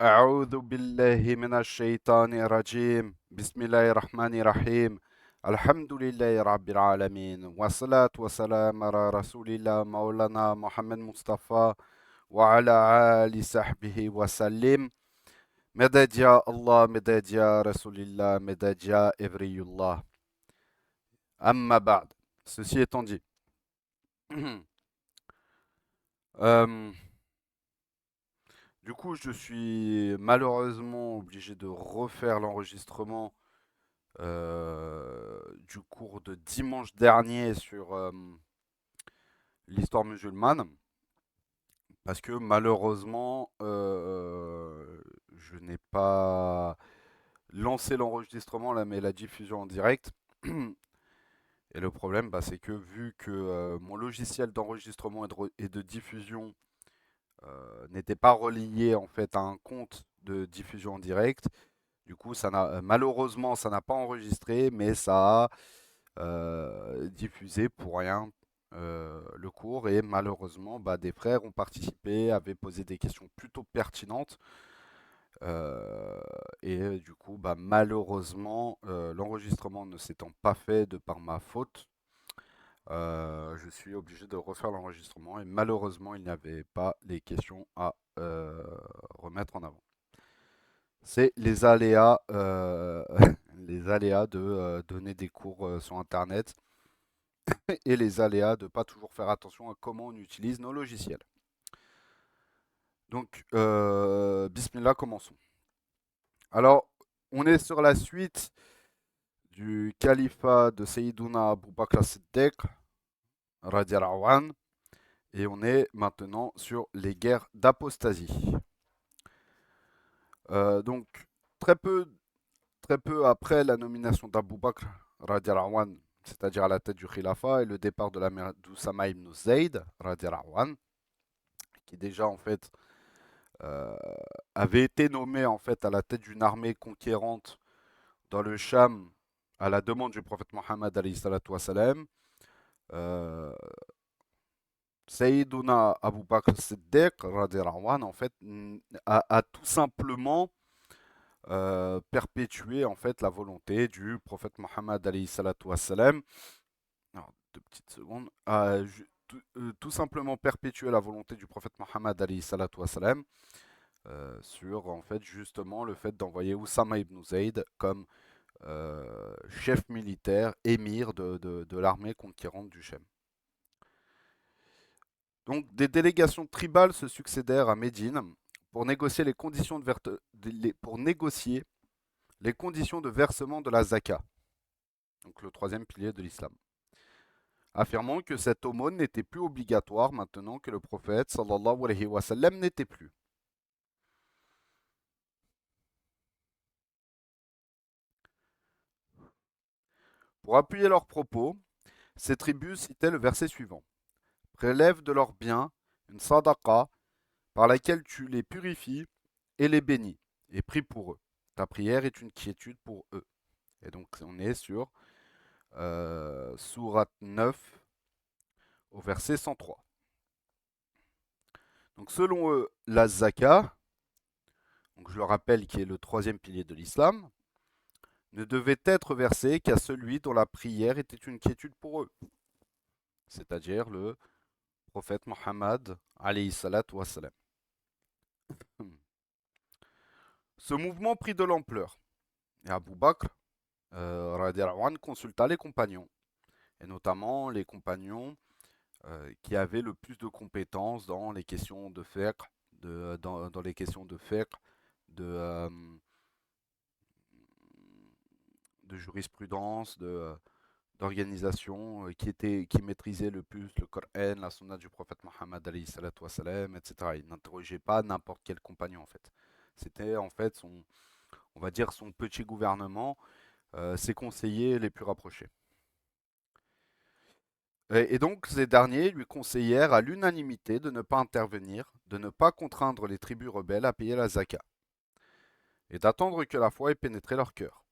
أعوذ بالله من الشيطان الرجيم بسم الله الرحمن الرحيم الحمد لله رب العالمين والصلاة والسلام على رسول الله مولانا محمد مصطفى وعلى آل صحبه وسلم مدد يا الله مدد يا رسول الله مدد يا إبري الله أما بعد. Ceci étant dit, euh, du coup je suis malheureusement obligé de refaire l'enregistrement du cours de dimanche dernier sur l'histoire musulmane, parce que malheureusement, je n'ai pas lancé l'enregistrement là, mais la diffusion en direct. Et le problème, bah, c'est que vu que mon logiciel d'enregistrement et de diffusion n'était pas relié en fait à un compte de diffusion en direct, du coup, malheureusement, ça n'a pas enregistré, mais ça a diffusé pour rien le cours. Et malheureusement, bah, des frères ont participé, avaient posé des questions plutôt pertinentes. Euh, et du coup, bah, malheureusement, l'enregistrement ne s'étant pas fait de par ma faute, je suis obligé de refaire l'enregistrement. Et malheureusement, il n'y avait pas les questions à remettre en avant. C'est les aléas, les aléas de donner des cours sur Internet et les aléas de ne pas toujours faire attention à comment on utilise nos logiciels. Donc, bismillah, commençons. Alors, on est sur la suite du califat de Sayyiduna Abu Bakr as-Siddiq, radiallahu anhu, et on est maintenant sur les guerres d'apostasie. Donc, très peu, très peu après la nomination d'Abu Bakr, radiallahu anhu, c'est-à-dire à la tête du khilafat, et le départ de la mère d'Oussama ibn Zayd, radiallahu anhu, qui déjà en fait euh, avait été nommé en fait à la tête d'une armée conquérante dans le Cham à la demande du prophète Mohammed alayhi salatu wassalam. Euh, Sayyiduna Abu Bakr Siddiq radiallahu anhu, en fait a tout simplement perpétué en fait la volonté du prophète Mohammed alayhi salatu wassalam. Alors, 2 petites secondes. Tout simplement perpétuer la volonté du prophète Mohammed alayhi salatu wassalam sur en fait justement le fait d'envoyer Oussama ibn Zayd comme chef militaire, émir de l'armée conquérante du Chem. Donc des délégations tribales se succédèrent à Médine pour négocier pour négocier les conditions de versement de la zaka, donc le troisième pilier de l'islam, affirmant que cette aumône n'était plus obligatoire maintenant que le prophète sallallahu alayhi wa sallam n'était plus. Pour appuyer leurs propos, ces tribus citaient le verset suivant: prélève de leurs biens une sadaqa par laquelle tu les purifies et les bénis, et prie pour eux. Ta prière est une quiétude pour eux. Et donc on est sur Sourate 9 au verset 103. Donc selon eux, la zaka, donc je le rappelle qui est le troisième pilier de l'islam, ne devait être versée qu'à celui dont la prière était une quiétude pour eux, c'est-à-dire le prophète Mohammed alayhi salatu wassalam. Ce mouvement prit de l'ampleur et Abu Bakr radiallahu anhu, consulta les compagnons, et notamment les compagnons qui avaient le plus de compétences dans les questions de fiqh, dans les questions de fiqh, de, euh, de jurisprudence, d'organisation, qui maîtrisaient le plus le Coran, la sunna du prophète Mohammed alayhi salatu wassalam, etc. Il n'interrogeait pas n'importe quel compagnon en fait. C'était en fait on va dire son petit gouvernement, ses conseillers les plus rapprochés. Et donc ces derniers lui conseillèrent à l'unanimité de ne pas intervenir, de ne pas contraindre les tribus rebelles à payer la zaka, et d'attendre que la foi ait pénétré leur cœur.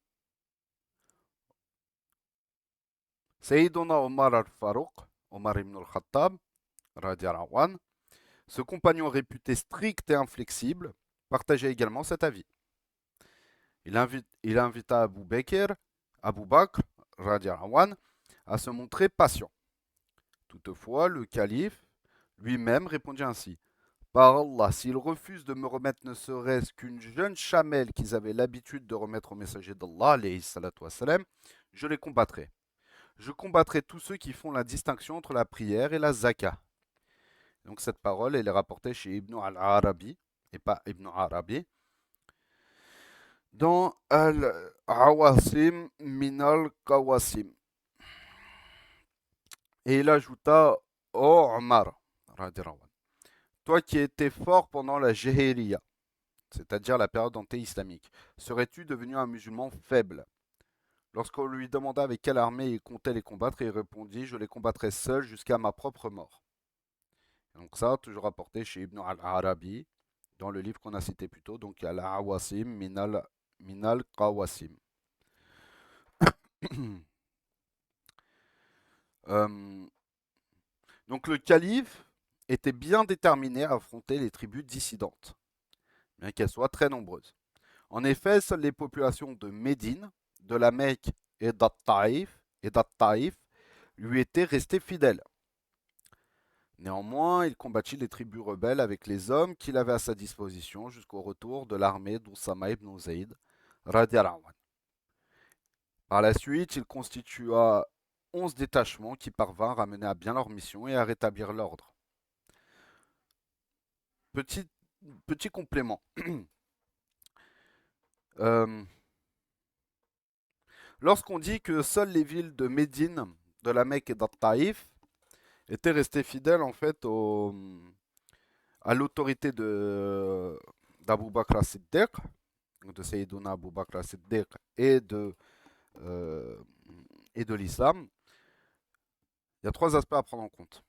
Sayyiduna Omar al-Farouq, Omar ibn al-Khattab, radiallahu anhu, ce compagnon réputé strict et inflexible, partageait également cet avis. Il invita Abu Bakr, radiallahu anhu, à se montrer patient. Toutefois, le calife lui-même répondit ainsi. Par Allah, s'ils refusent de me remettre ne serait-ce qu'une jeune chamelle qu'ils avaient l'habitude de remettre au messager d'Allah, alayhi salatu wassalam, je les combattrai. Je combattrai tous ceux qui font la distinction entre la prière et la zakah. Donc cette parole, elle est rapportée chez Ibn al-Arabi, et pas Ibn Arabi, dans Al-Awasim min al-Qawasim. Et il ajouta, ô Omar, toi qui étais fort pendant la Jahiliya, c'est-à-dire la période anté-islamique, serais-tu devenu un musulman faible? Lorsqu'on lui demanda avec quelle armée il comptait les combattre, il répondit, je les combattrai seul jusqu'à ma propre mort. Donc ça, toujours rapporté chez Ibn al-Arabi, dans le livre qu'on a cité plus tôt, donc Al-Awasim Minal Qawasim. Euh, donc le calife était bien déterminé à affronter les tribus dissidentes, bien qu'elles soient très nombreuses. En effet, seules les populations de Médine, de la Mecque et d'At-Taïf lui étaient restées fidèles. Néanmoins, il combattit les tribus rebelles avec les hommes qu'il avait à sa disposition jusqu'au retour de l'armée d'Oussama ibn Zayd, radiallahu anhu. Par la suite, il constitua 11 détachements qui parvinrent à mener à bien leur mission et à rétablir l'ordre. Petit, petit complément. Euh, Lorsqu'on dit que seules les villes de Médine, de la Mecque et d'At-Taïf étaient restées fidèles en fait à l'autorité d'Abu Bakr as-Siddiq, de Sayyiduna Abu Bakr as-Siddiq euh, et de l'islam, il y a trois aspects à prendre en compte.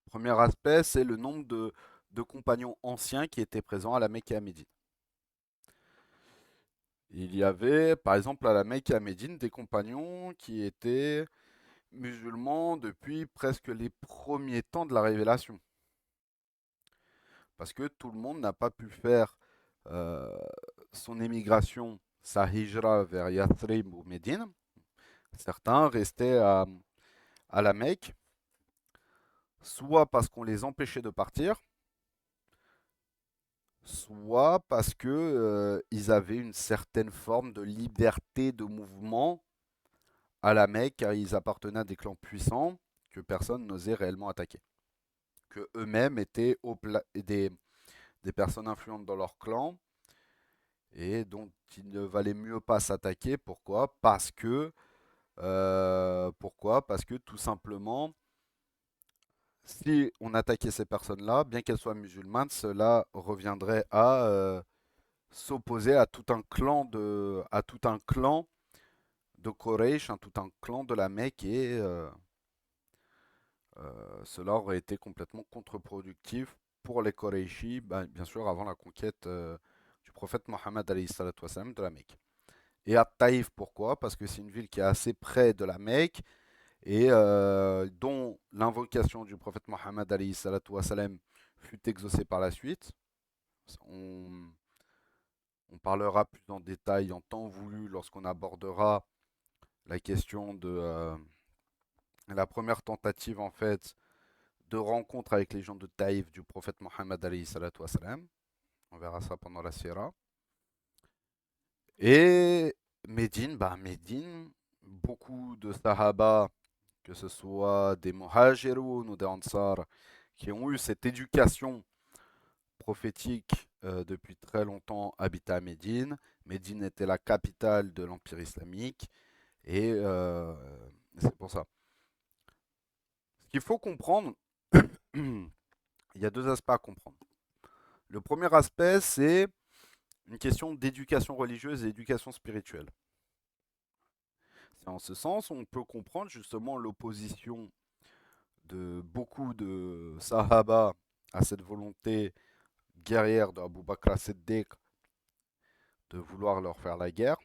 Le premier aspect, c'est le nombre de compagnons anciens qui étaient présents à la Mecque et à Médine. Il y avait, par exemple, à la Mecque et à Médine, des compagnons qui étaient musulmans depuis presque les premiers temps de la révélation. Parce que tout le monde n'a pas pu faire euh, son émigration, sa hijra vers Yathrib ou Médine. Certains restaient à la Mecque, soit parce qu'on les empêchait de partir, soit parce que ils avaient une certaine forme de liberté de mouvement à la Mecque, car ils appartenaient à des clans puissants que personne n'osait réellement attaquer. Que eux-mêmes étaient des personnes influentes dans leur clan et dont il ne valait mieux pas s'attaquer. Pourquoi? Parce que tout simplement, si on attaquait ces personnes-là, bien qu'elles soient musulmanes, cela reviendrait à s'opposer à tout un clan de Quraysh, tout un clan de la Mecque et cela aurait été complètement contre-productif pour les Qurayshis, bien sûr avant la conquête du prophète Mohammed alayhi salatu wassalam, de la Mecque. Et à Taïf, pourquoi? Parce que c'est une ville qui est assez près de la Mecque et dont l'invocation du prophète Mohammed alayhi salatu wassalam fut exaucée par la suite. On, on parlera plus en détail en temps voulu lorsqu'on abordera la question de la première tentative en fait de rencontre avec les gens de Taïf du prophète Mohammed alayhi salatu wassalam. On verra ça pendant la Sierra. Et Médine, beaucoup de Sahaba, que ce soit des Muhajiroun ou des Ansar, qui ont eu cette éducation prophétique depuis très longtemps, habitaient à Médine. Médine était la capitale de l'Empire islamique et c'est pour ça. Ce qu'il faut comprendre, il y a deux aspects à comprendre. Le premier aspect, c'est une question d'éducation religieuse et d'éducation spirituelle. C'est en ce sens on peut comprendre justement l'opposition de beaucoup de Sahaba à cette volonté guerrière d'Abu Bakr as-Siddiq de vouloir leur faire la guerre.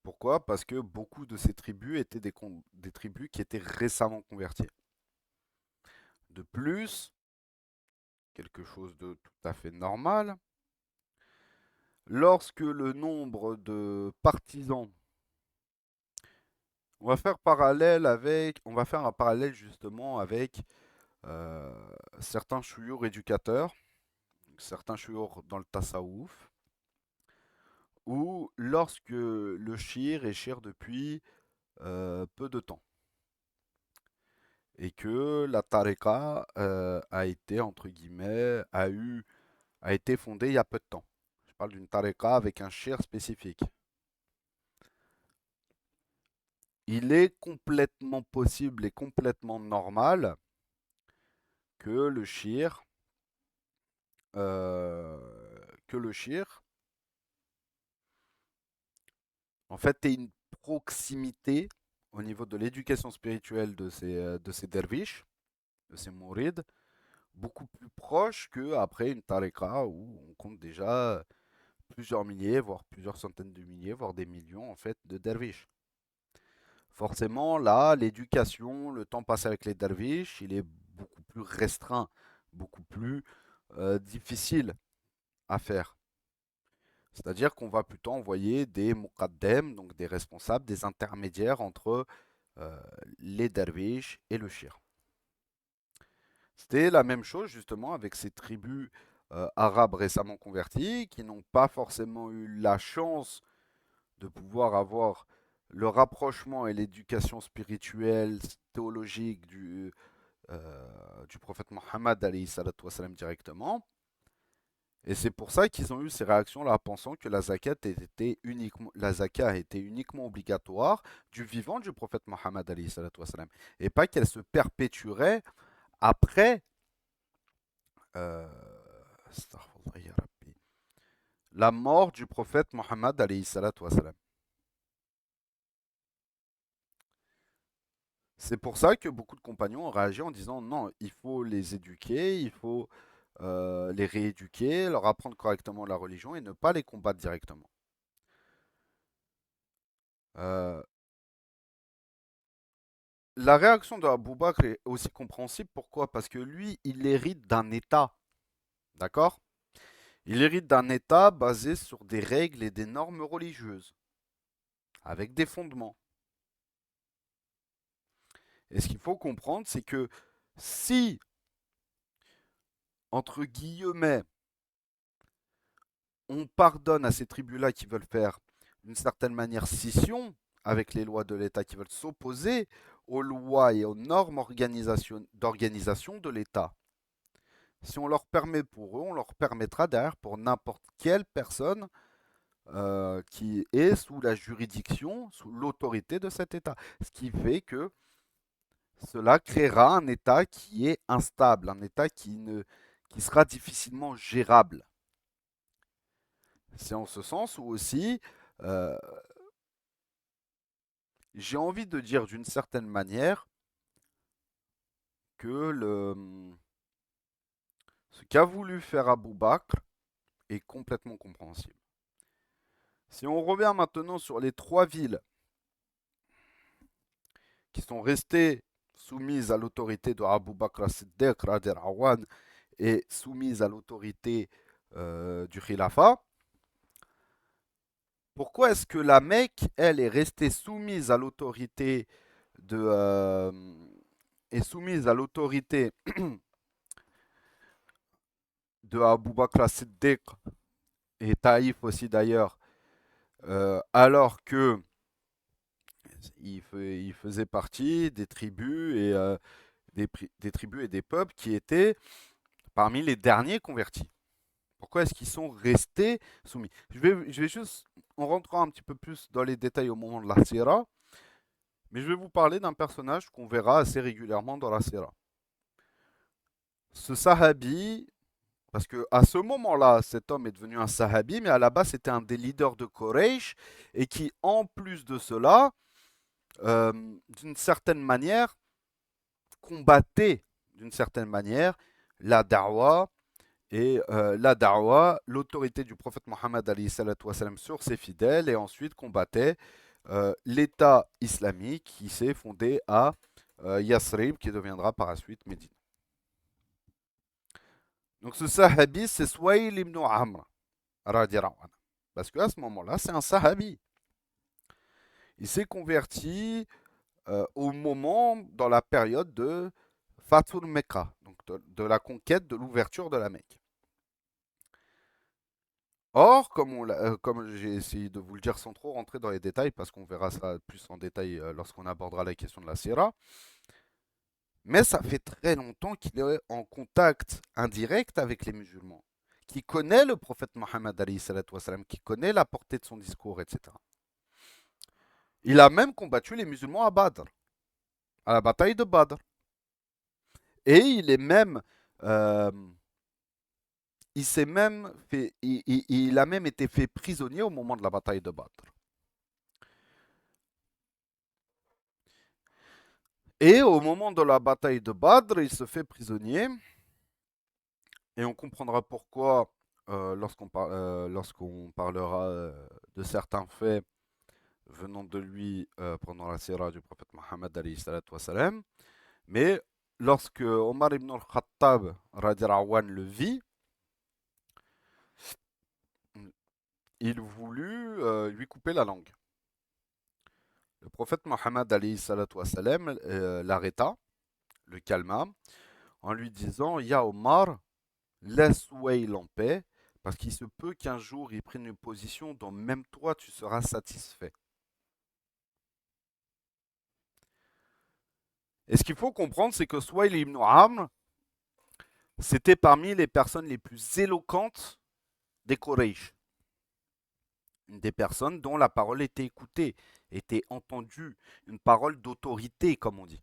Pourquoi? Parce que beaucoup de ces tribus étaient des tribus qui étaient récemment converties. De plus, quelque chose de tout à fait normal. Lorsque le nombre de partisans, on va faire un parallèle justement avec euh, certains chouyours éducateurs, certains chouyours dans le tasawwuf, où lorsque le shir est shir depuis peu de temps, et que la tariqa a été, entre guillemets, a été fondée il y a peu de temps. Je parle d'une tariqa avec un shir spécifique. Il est complètement possible et complètement normal que le shir, euh, que le shir, en fait, ait une proximité au niveau de l'éducation spirituelle de ces derviches, de ces mourides, beaucoup plus proche qu'après une tariqa où on compte déjà plusieurs milliers, voire plusieurs centaines de milliers, voire des millions en fait de derviches. Forcément, là, l'éducation, le temps passé avec les derviches, il est beaucoup plus restreint, beaucoup plus difficile à faire. C'est-à-dire qu'on va plutôt envoyer des muqaddem, donc des responsables, des intermédiaires entre euh, les derviches et le shir. C'était la même chose justement avec ces tribus arabes récemment converties qui n'ont pas forcément eu la chance de pouvoir avoir le rapprochement et l'éducation spirituelle, théologique du prophète Mohammed alayhi salatu wassalam, directement. Et c'est pour ça qu'ils ont eu ces réactions-là, pensant que la zakat était uniquement obligatoire du vivant du prophète Mohammed alayhi salatu wassalam, et pas qu'elle se perpétuerait après euh, astaghfirullah ya Rabbi, la mort du prophète Mohammed alayhi salatu wassalam. C'est pour ça que beaucoup de compagnons ont réagi en disant non, il faut les éduquer, il faut les rééduquer, leur apprendre correctement la religion et ne pas les combattre directement. Euh, la réaction de Abu Bakr est aussi compréhensible. Pourquoi? Parce que lui, il hérite d'un État. D'accord? Il hérite d'un État basé sur des règles et des normes religieuses, avec des fondements. Et ce qu'il faut comprendre, c'est que si, entre guillemets, on pardonne à ces tribus-là qui veulent faire d'une certaine manière scission avec les lois de l'État, qui veulent s'opposer aux lois et aux normes d'organisation de l'État. Si on leur permet pour eux, on leur permettra derrière pour n'importe quelle personne qui est sous la juridiction, sous l'autorité de cet État. Ce qui fait que cela créera un État qui est instable, un État qui sera difficilement gérable. C'est en ce sens où aussi, euh, j'ai envie de dire d'une certaine manière que ce qu'a voulu faire Abou Bakr est complètement compréhensible. Si on revient maintenant sur les trois villes qui sont restées soumises à l'autorité de Abou Bakr as-Siddiq et soumises à l'autorité du Khilafat, pourquoi est-ce que la Mecque, elle, est restée soumise à l'autorité de est soumise à l'autorité de Abu Bakr as-Siddiq et Taïf aussi d'ailleurs, alors que il faisait partie des tribus et des tribus et des peuples qui étaient parmi les derniers convertis. Pourquoi est-ce qu'ils sont restés soumis? Je vais juste, on rentrera un petit peu plus dans les détails au moment de la Sira, mais je vais vous parler d'un personnage qu'on verra assez régulièrement dans la Sira. Ce Sahabi, parce que à ce moment-là, cet homme est devenu un Sahabi, mais à la base, c'était un des leaders de Quraysh, et qui, en plus de cela, euh, d'une certaine manière, combattait, d'une certaine manière, la da'wa, la da'wa, l'autorité du prophète Mohammed alayhi salatu wassalam sur ses fidèles, et ensuite combattait l'État islamique qui s'est fondé à Yasrib, qui deviendra par la suite Médine. Donc ce sahabi, c'est Suwail ibn Amr, radiallahu anhu. Parce qu'à ce moment-là, c'est un sahabi. Il s'est converti au moment, dans la période de Fatul Mecca, donc de la conquête, de l'ouverture de la Mecque. Or, comme j'ai essayé de vous le dire sans trop rentrer dans les détails, parce qu'on verra ça plus en détail lorsqu'on abordera la question de la Sira, mais ça fait très longtemps qu'il est en contact indirect avec les musulmans, qui connaît le prophète Mohammed, qui connaît la portée de son discours, etc. Il a même combattu les musulmans à Badr, à la bataille de Badr. Et il est même, euh, il s'est même fait, il a même été fait prisonnier au moment de la bataille de Badr. Et au moment de la bataille de Badr, il se fait prisonnier. Et on comprendra pourquoi lorsqu'on parlera de certains faits venant de lui pendant la sira du prophète Mohammed alayhi salatu wassalam. Mais lorsque Omar ibn al-Khattab radiallahu anhu le vit, il voulut lui couper la langue. Le prophète Mohammed alayhi salatu wassalam l'arrêta, le calma, en lui disant Ya Omar, laisse Wail en paix, parce qu'il se peut qu'un jour il prenne une position dont même toi tu seras satisfait. Et ce qu'il faut comprendre, c'est que Suwail ibn Amr, c'était parmi les personnes les plus éloquentes des Quraysh. Une des personnes dont la parole était écoutée, était entendue, une parole d'autorité, comme on dit.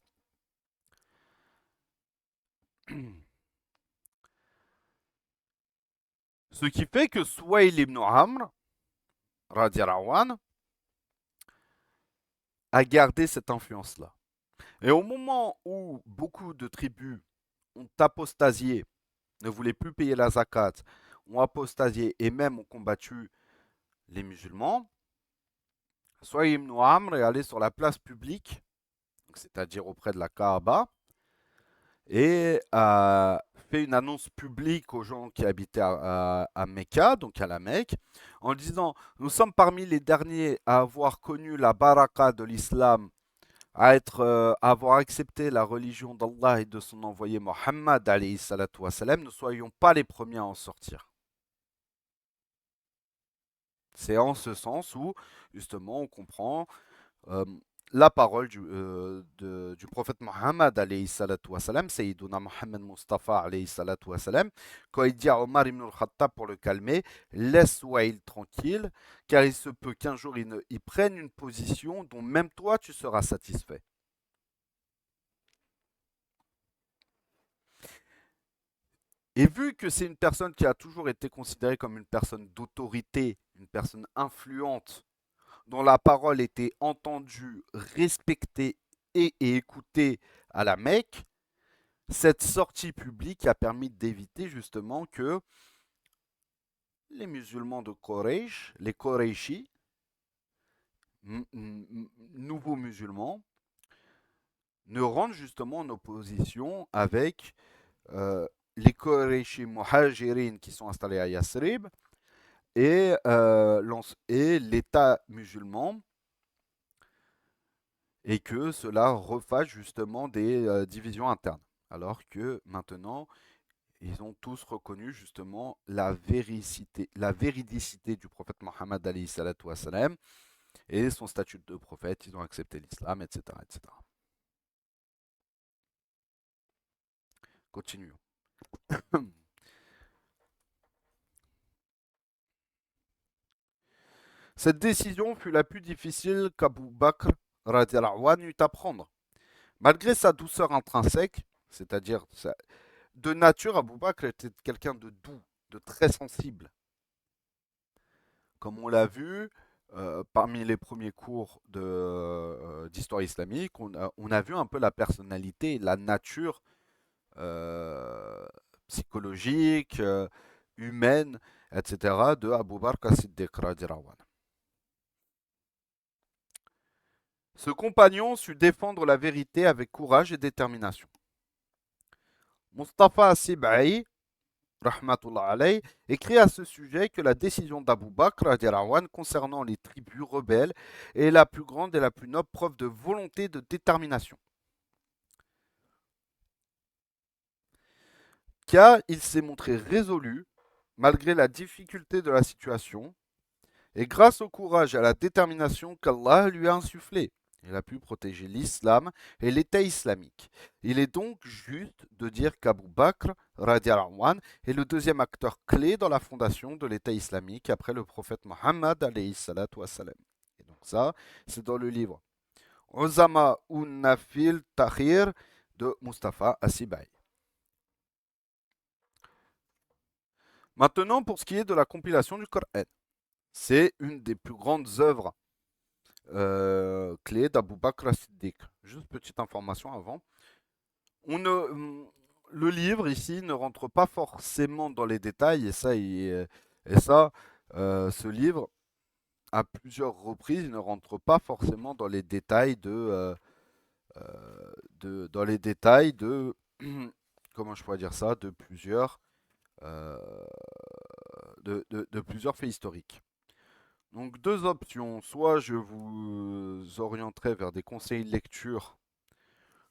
Ce qui fait que Suwail ibn Amr, radiallahu anhu, a gardé cette influence-là. Et au moment où beaucoup de tribus ont apostasié, ne voulaient plus payer la zakat, ont apostasié et même ont combattu les musulmans, Suwail ibn Amr est allé sur la place publique, c'est-à-dire auprès de la Kaaba, et a fait une annonce publique aux gens qui habitaient à Mecca, donc à la Mecque, en disant nous sommes parmi les derniers à avoir connu la baraka de l'islam, à avoir accepté la religion d'Allah et de son envoyé Mohammed alayhi salatu wassalam, ne soyons pas les premiers à en sortir. C'est en ce sens où, justement, on comprend euh, la parole du prophète Mohammed alayhi salatu wassalam, Sayyiduna Mohammed Mustafa alayhi salatu wassalam, quand il dit à Omar ibn al-Khattab pour le calmer, laisse Waïl tranquille, car il se peut qu'un jour il prenne une position dont même toi tu seras satisfait. Et vu que c'est une personne qui a toujours été considérée comme une personne d'autorité, une personne influente, dont la parole était entendue, respectée et écoutée à la Mecque, cette sortie publique a permis d'éviter justement que les musulmans de Quraysh, les Qurayshis, nouveaux musulmans, ne rentrent justement en opposition avec les Qurayshis muhajirin qui sont installés à Yasrib et l'État musulman, et que cela refasse justement des divisions internes. Alors que maintenant, ils ont tous reconnu justement la véridicité du prophète Mohammed alayhi salatu wassalam et son statut de prophète, ils ont accepté l'islam, etc., etc. Continuons. Cette décision fut la plus difficile qu'Abu Bakr radiallahu anhu eut à prendre. Malgré sa douceur intrinsèque, c'est-à-dire de nature, Abu Bakr était quelqu'un de doux, de très sensible. Comme on l'a vu, parmi les premiers cours d'histoire islamique, on a vu un peu la personnalité, la nature euh, psychologique, humaine, etc. de Abu Bakr as-Siddiq radiallahu anhu. Ce compagnon sut défendre la vérité avec courage et détermination. Mustafa Sibai rahmatullah alayh, écrit à ce sujet que la décision d'Abu Bakr radiallahu anhu, concernant les tribus rebelles est la plus grande et la plus noble preuve de volonté et de détermination. Car il s'est montré résolu, malgré la difficulté de la situation, et grâce au courage et à la détermination qu'Allah lui a insufflé. Il a pu protéger l'islam et l'État islamique. Il est donc juste de dire qu'Abu Bakr radiallahu anhu, est le deuxième acteur clé dans la fondation de l'État islamique après le prophète Mohammed alayhi salatu wassalam. Et donc ça, c'est dans le livre Uzama Nafil Tahir de Mustafa Asibai. Maintenant, pour ce qui est de la compilation du Coran, c'est une des plus grandes œuvres clés d'Abu Bakr as-Siddiq. Juste petite information avant. On ne, le livre ici ne rentre pas forcément dans les détails, ce livre, à plusieurs reprises, il ne rentre pas forcément dans les détails dans les détails de, comment je pourrais dire ça, euh, de plusieurs faits historiques. Donc deux options, soit je vous orienterai vers des conseils de lecture,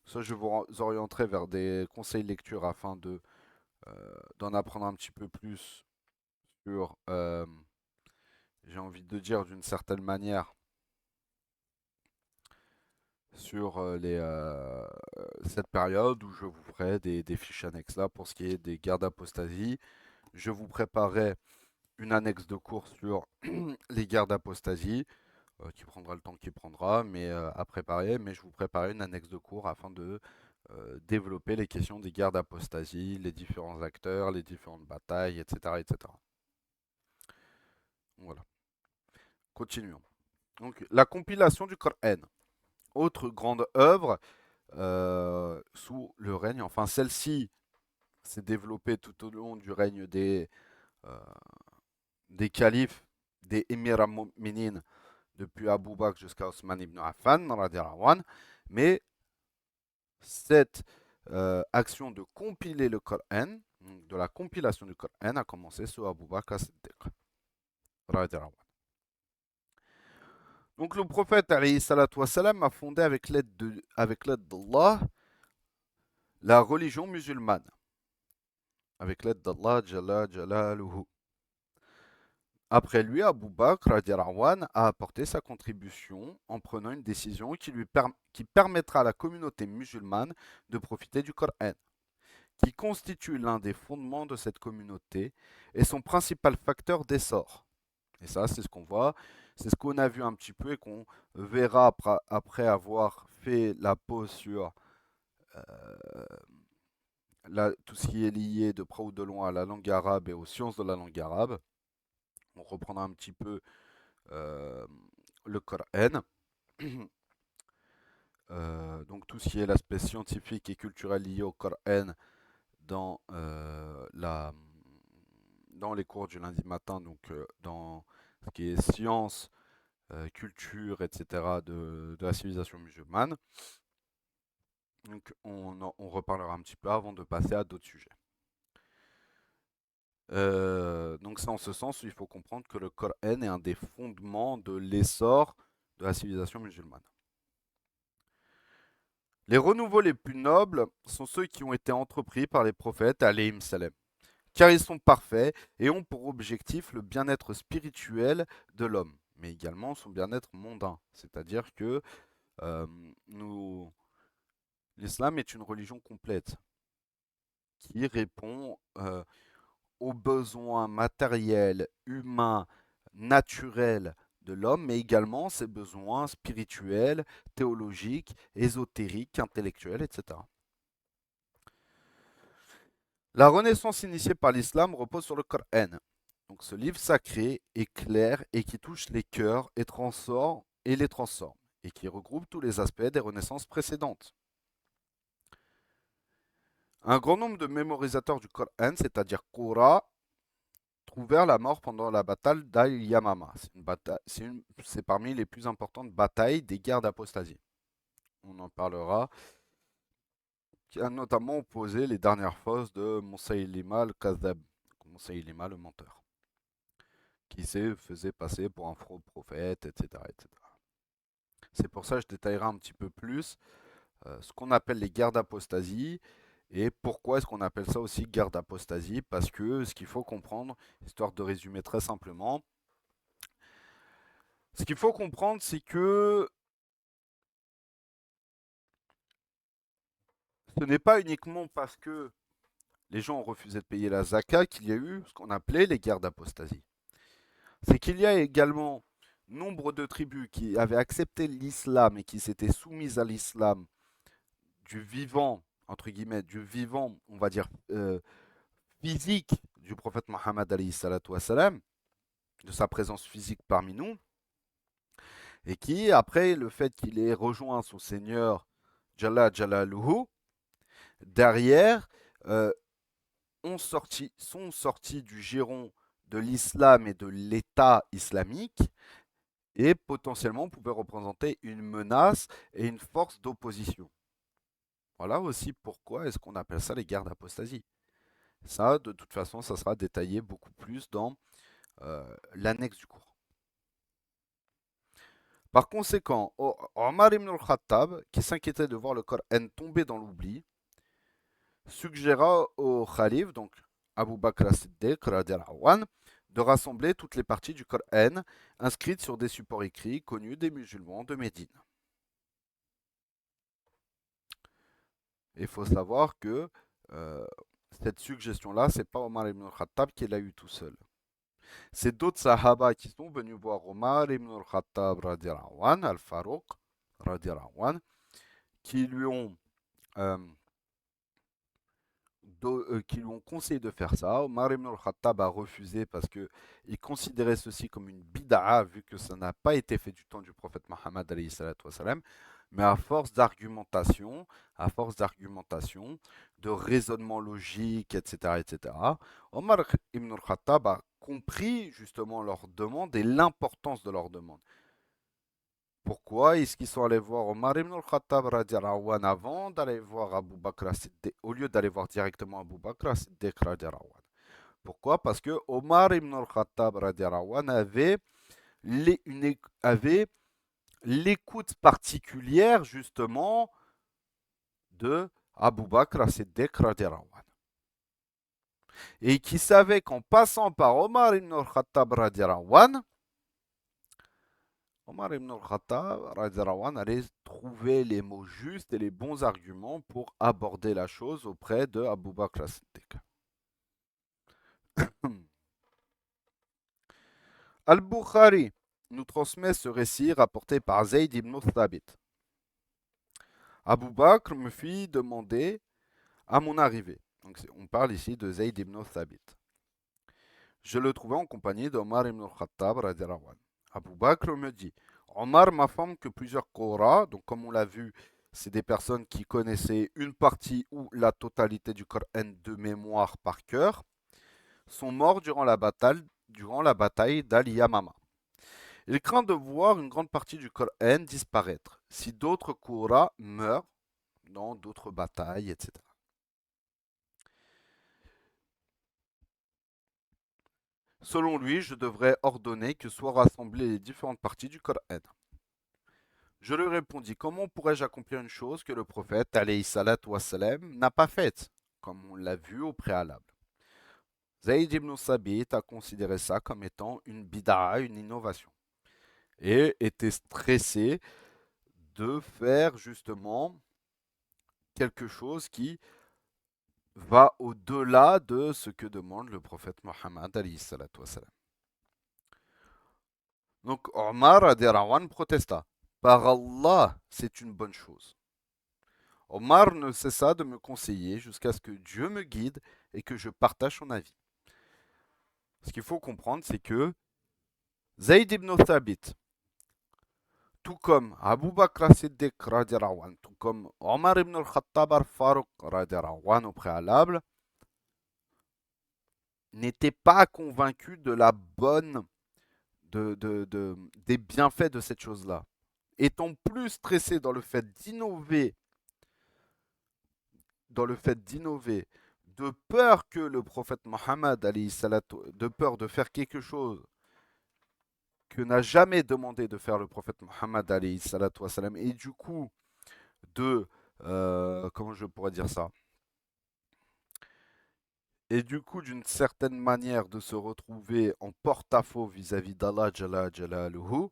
soit je vous orienterai vers des conseils de lecture afin d'en apprendre un petit peu plus sur, j'ai envie de dire d'une certaine manière, sur cette période où je vous ferai des fiches annexes là pour ce qui est des guerres d'apostasie. Je vous préparerai une annexe de cours sur les guerres d'apostasie qui prendra le temps qu'il prendra mais à préparer, mais je vous préparerai une annexe de cours afin de développer les questions des guerres d'apostasie, les différents acteurs, les différentes batailles, etc. etc. Voilà, continuons. Donc la compilation du Coran, autre grande œuvre sous le règne, enfin celle-ci s'est développée tout au long du règne euh, des califes, des émirs mu'minin, depuis Abu Bakr jusqu'à Osman ibn Affan, radiallahu anhu, mais cette action de compiler le Coran, de la compilation du Coran, a commencé sous Abu Bakr as-Siddiq, radiallahu anhu. Donc le prophète alayhi salatu wassalam, a fondé avec l'aide d'Allah la religion musulmane, avec l'aide d'Allah Jalla Jalaluhu. Après lui, Abu Bakr radiallahu anhu, a apporté sa contribution en prenant une décision qui permettra à la communauté musulmane de profiter du Coran, qui constitue l'un des fondements de cette communauté et son principal facteur d'essor. Et ça, c'est ce qu'on voit, c'est ce qu'on a vu un petit peu et qu'on verra après avoir fait la pause sur tout ce qui est lié de près ou de loin à la langue arabe et aux sciences de la langue arabe. On reprendra un petit peu euh, le Coran. Donc tout ce qui est l'aspect scientifique et culturel lié au Coran dans, dans les cours du lundi matin, donc dans ce qui est sciences, culture, etc. de la civilisation musulmane. Donc on reparlera un petit peu avant de passer à d'autres sujets. Donc c'est en ce sens où il faut comprendre que le Coran est un des fondements de l'essor de la civilisation musulmane. Les renouveaux les plus nobles sont ceux qui ont été entrepris par les prophètes alayhim salam, car ils sont parfaits et ont pour objectif le bien-être spirituel de l'homme, mais également son bien-être mondain. C'est-à-dire que euh, l'islam est une religion complète qui répond aux besoins matériels, humains, naturels de l'homme, mais également ses besoins spirituels, théologiques, ésotériques, intellectuels, etc. La renaissance initiée par l'islam repose sur le Coran. Donc ce livre sacré est clair et qui touche les cœurs et les transforme, et qui regroupe tous les aspects des renaissances précédentes. Un grand nombre de mémorisateurs du Coran, c'est-à-dire Qurra, trouvèrent la mort pendant la bataille d'Al-Yamama. C'est parmi les plus importantes batailles des guerres d'apostasie. On en parlera. Qui a notamment opposé les dernières forces de Musaylima al-Kadhab, Moussaïlima le menteur, qui se faisait passer pour un faux prophète, etc., etc. C'est pour ça que je détaillerai un petit peu plus ce qu'on appelle les guerres d'apostasie et pourquoi est-ce qu'on appelle ça aussi guerre d'apostasie. Parce que ce qu'il faut comprendre, histoire de résumer très simplement, ce qu'il faut comprendre, c'est que ce n'est pas uniquement parce que les gens ont refusé de payer la zakat qu'il y a eu ce qu'on appelait les guerres d'apostasie. C'est qu'il y a également nombre de tribus qui avaient accepté l'islam et qui s'étaient soumises à l'islam du vivant, entre guillemets, du vivant, on va dire, physique du prophète Mohammed alayhi salatu wassalam, de sa présence physique parmi nous, et qui, après le fait qu'il ait rejoint son Seigneur Jalla Jalaluhu, derrière, euh, sont sortis du giron de l'islam et de l'État islamique, et potentiellement pouvaient représenter une menace et une force d'opposition. Voilà aussi pourquoi est-ce qu'on appelle ça les guerres d'apostasie. Ça, de toute façon, ça sera détaillé beaucoup plus dans l'annexe du cours. Par conséquent, Omar ibn al-Khattab, qui s'inquiétait de voir le Coran tomber dans l'oubli, suggéra au Khalif, donc Abu Bakr as-Siddiq, de rassembler toutes les parties du Coran inscrites sur des supports écrits connus des musulmans de Médine. Il faut savoir que euh, cette suggestion-là, c'est pas Omar ibn al-Khattab qui l'a eu tout seul. C'est d'autres Sahaba qui sont venus voir Omar ibn al-Khattab al-Farouq, qui lui ont euh, qui lui ont conseillé de faire ça. Omar ibn al-Khattab a refusé parce qu'il considérait ceci comme une bid'a vu que ça n'a pas été fait du temps du prophète Mohammed alayhi salatu wassalam. Mais à force d'argumentation, de raisonnement logique, etc., etc., Omar ibn al-Khattab a compris justement leur demande et l'importance de leur demande. Pourquoi est-ce qu'ils sont allés voir Omar ibn al-Khattab radiallahu anhu avant d'aller voir Abu Bakr as-Siddiq, au lieu d'aller voir directement Abu Bakr as-Siddiq radiallahu anhu? Pourquoi? Parce que Omar ibn al-Khattab radiallahu anhu avait l'écoute particulière justement de Abu Bakr as-Siddiq radiallahu anhu. Et qui savait qu'en passant par Omar ibn al-Khattab radiallahu anhu, Omar ibn al-Khattab allait trouver les mots justes et les bons arguments pour aborder la chose auprès de Abu Bakr as-Siddiq. Al-Bukhari nous transmet ce récit rapporté par Zayd ibn Thabit. Abu Bakr me fit demander à mon arrivée. Donc on parle ici de Zayd ibn Thabit. Je le trouvais en compagnie d'Omar ibn al-Khattab. Abu Bakr me dit, Omar m'informe que plusieurs Qurra, donc comme on l'a vu, c'est des personnes qui connaissaient une partie ou la totalité du Coran de mémoire par cœur, sont morts durant la bataille d'Al-Yamama. Il craint de voir une grande partie du Coran disparaître si d'autres Qurra meurent dans d'autres batailles, etc. Selon lui, je devrais ordonner que soient rassemblées les différentes parties du Coran. Je lui répondis, comment pourrais-je accomplir une chose que le prophète, alayhi salatu wassalam, n'a pas faite, comme on l'a vu au préalable. Zayd ibn Sabit a considéré ça comme étant une bid'a, une innovation, et était stressé de faire justement quelque chose qui va au-delà de ce que demande le prophète Mohammed alayhi salatu wassalam. Donc Omar Adirawan protesta. Par Allah, c'est une bonne chose. Omar ne cessa de me conseiller jusqu'à ce que Dieu me guide et que je partage son avis. Ce qu'il faut comprendre, c'est que Zayd ibn Thabit, tout comme Abu Bakr Siddiq, tout comme Omar ibn al-Khattab al-Farouq au préalable, n'étaient pas convaincus de la bonne, des bienfaits de cette chose-là. Étant plus stressés dans le fait d'innover, de peur que le prophète Mohammed, de peur de faire quelque chose que n'a jamais demandé de faire le prophète Mohammed, et du coup, de, comment je pourrais dire ça, et du coup, d'une certaine manière, de se retrouver en porte-à-faux vis-à-vis d'Allah Jalaluhu,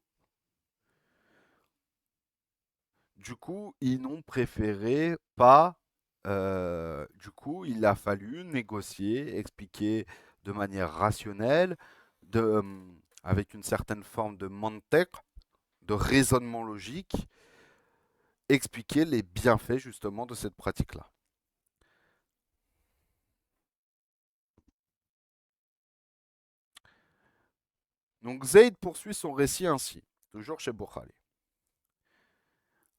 du coup, ils n'ont préféré pas. Du coup, il a fallu négocier, expliquer de manière rationnelle, avec une certaine forme de mantiq, de raisonnement logique, expliquer les bienfaits justement de cette pratique-là. Donc Zayd poursuit son récit ainsi, toujours chez Bukhari.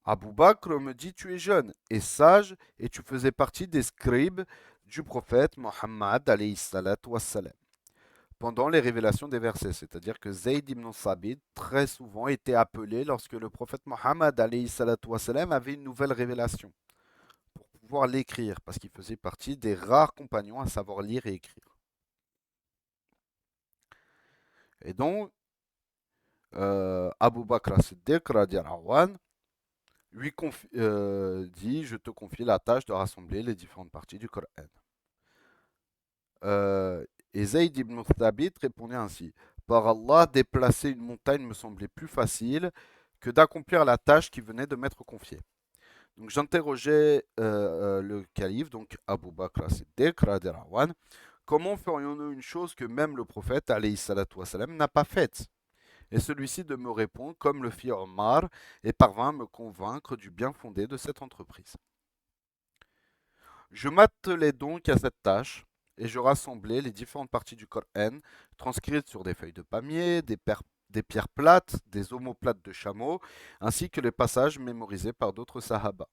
Abu Bakr me dit: Tu es jeune et sage, et tu faisais partie des scribes du prophète Mohammed alayhi salatu wassalam, pendant les révélations des versets. C'est-à-dire que Zayd ibn Sabit, très souvent, était appelé lorsque le prophète Mohammed alayhi salatu wassalam avait une nouvelle révélation, pour pouvoir l'écrire, parce qu'il faisait partie des rares compagnons à savoir lire et écrire. Et donc, Abu Bakr as-Siddiq radiallahu anhu, dit: Je te confie la tâche de rassembler les différentes parties du Coran. Et Zayd ibn Thabit répondait ainsi: Par Allah, déplacer une montagne me semblait plus facile que d'accomplir la tâche qui venait de m'être confiée. Donc j'interrogeais le calife, donc Abu Bakr as-Siddiq radiallahu anhu, comment ferions-nous une chose que même le prophète alayhi salatu wassalam n'a pas faite? Et celui-ci de me répondre comme le fit Omar, et parvint à me convaincre du bien fondé de cette entreprise. Je m'attelai donc à cette tâche, et je rassemblai les différentes parties du Coran, transcrites sur des feuilles de palmier, des pierres plates, des omoplates de chameau, ainsi que les passages mémorisés par d'autres sahaba.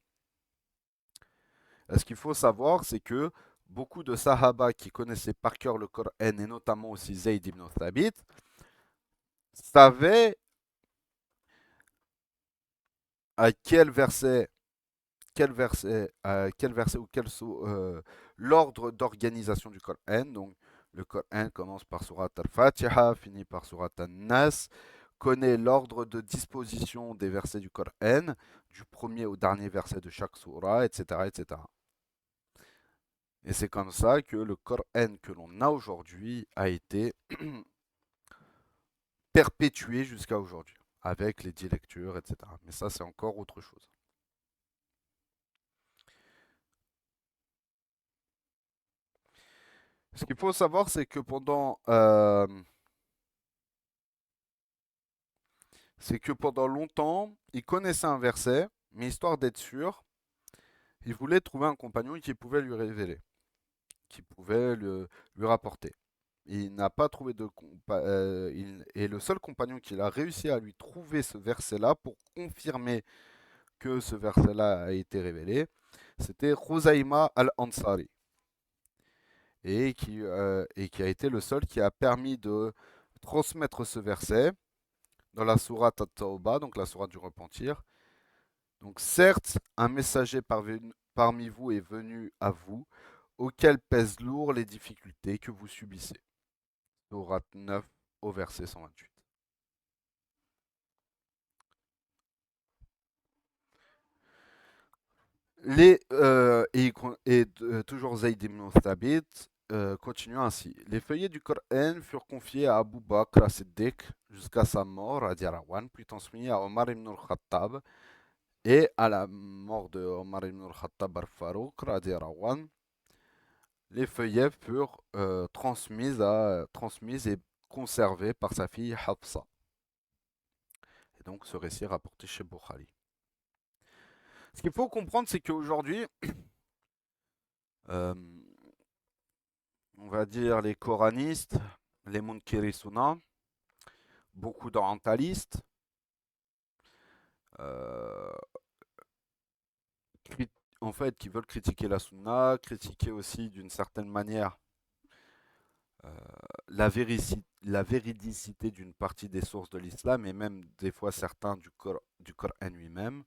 Ce qu'il faut savoir, c'est que beaucoup de sahaba qui connaissaient par cœur le Coran, et notamment aussi Zayd ibn Thabit, savaient à quel verset ou l'ordre d'organisation du Coran. Donc, le Coran commence par Surat al-Fatiha, finit par Surat al-Nas, connaît l'ordre de disposition des versets du Coran, du premier au dernier verset de chaque surah, etc., etc. Et c'est comme ça que le Coran que l'on a aujourd'hui a été perpétué jusqu'à aujourd'hui, avec les 10 lectures, etc. Mais ça, c'est encore autre chose. Ce qu'il faut savoir, c'est que pendant longtemps, il connaissait un verset, mais histoire d'être sûr, il voulait trouver un compagnon qui pouvait lui révéler, qui pouvait lui rapporter. Il n'a pas trouvé et le seul compagnon qu'il a réussi à lui trouver ce verset-là pour confirmer que ce verset-là a été révélé, c'était Khuzaima al-Ansari. Et qui a été le seul qui a permis de transmettre ce verset dans la sourate At-Tawbah, donc la sourate du repentir. Donc certes, un messager parmi vous est venu à vous, auquel pèsent lourd les difficultés que vous subissez. Sourate 9 au verset 128. Toujours Zayd ibn Thabit continue ainsi. Les feuillets du Coran furent confiés à Abu Bakr as-Siddiq jusqu'à sa mort, radiallahu anhu, puis transmis à Omar ibn al-Khattab. Et à la mort de Omar ibn al-Khattab al-Farouq, radiallahu anhu, les feuillets furent transmis et conservés par sa fille Hafsa. Et donc ce récit est rapporté chez Bukhari. Ce qu'il faut comprendre, c'est qu'aujourd'hui, euh, on va dire les coranistes, les Munkirisuna, beaucoup d'orientalistes, euh, en fait, qui veulent critiquer la Sunna, critiquer aussi d'une certaine manière euh, la véridicité d'une partie des sources de l'islam et même des fois certains du Coran lui-même.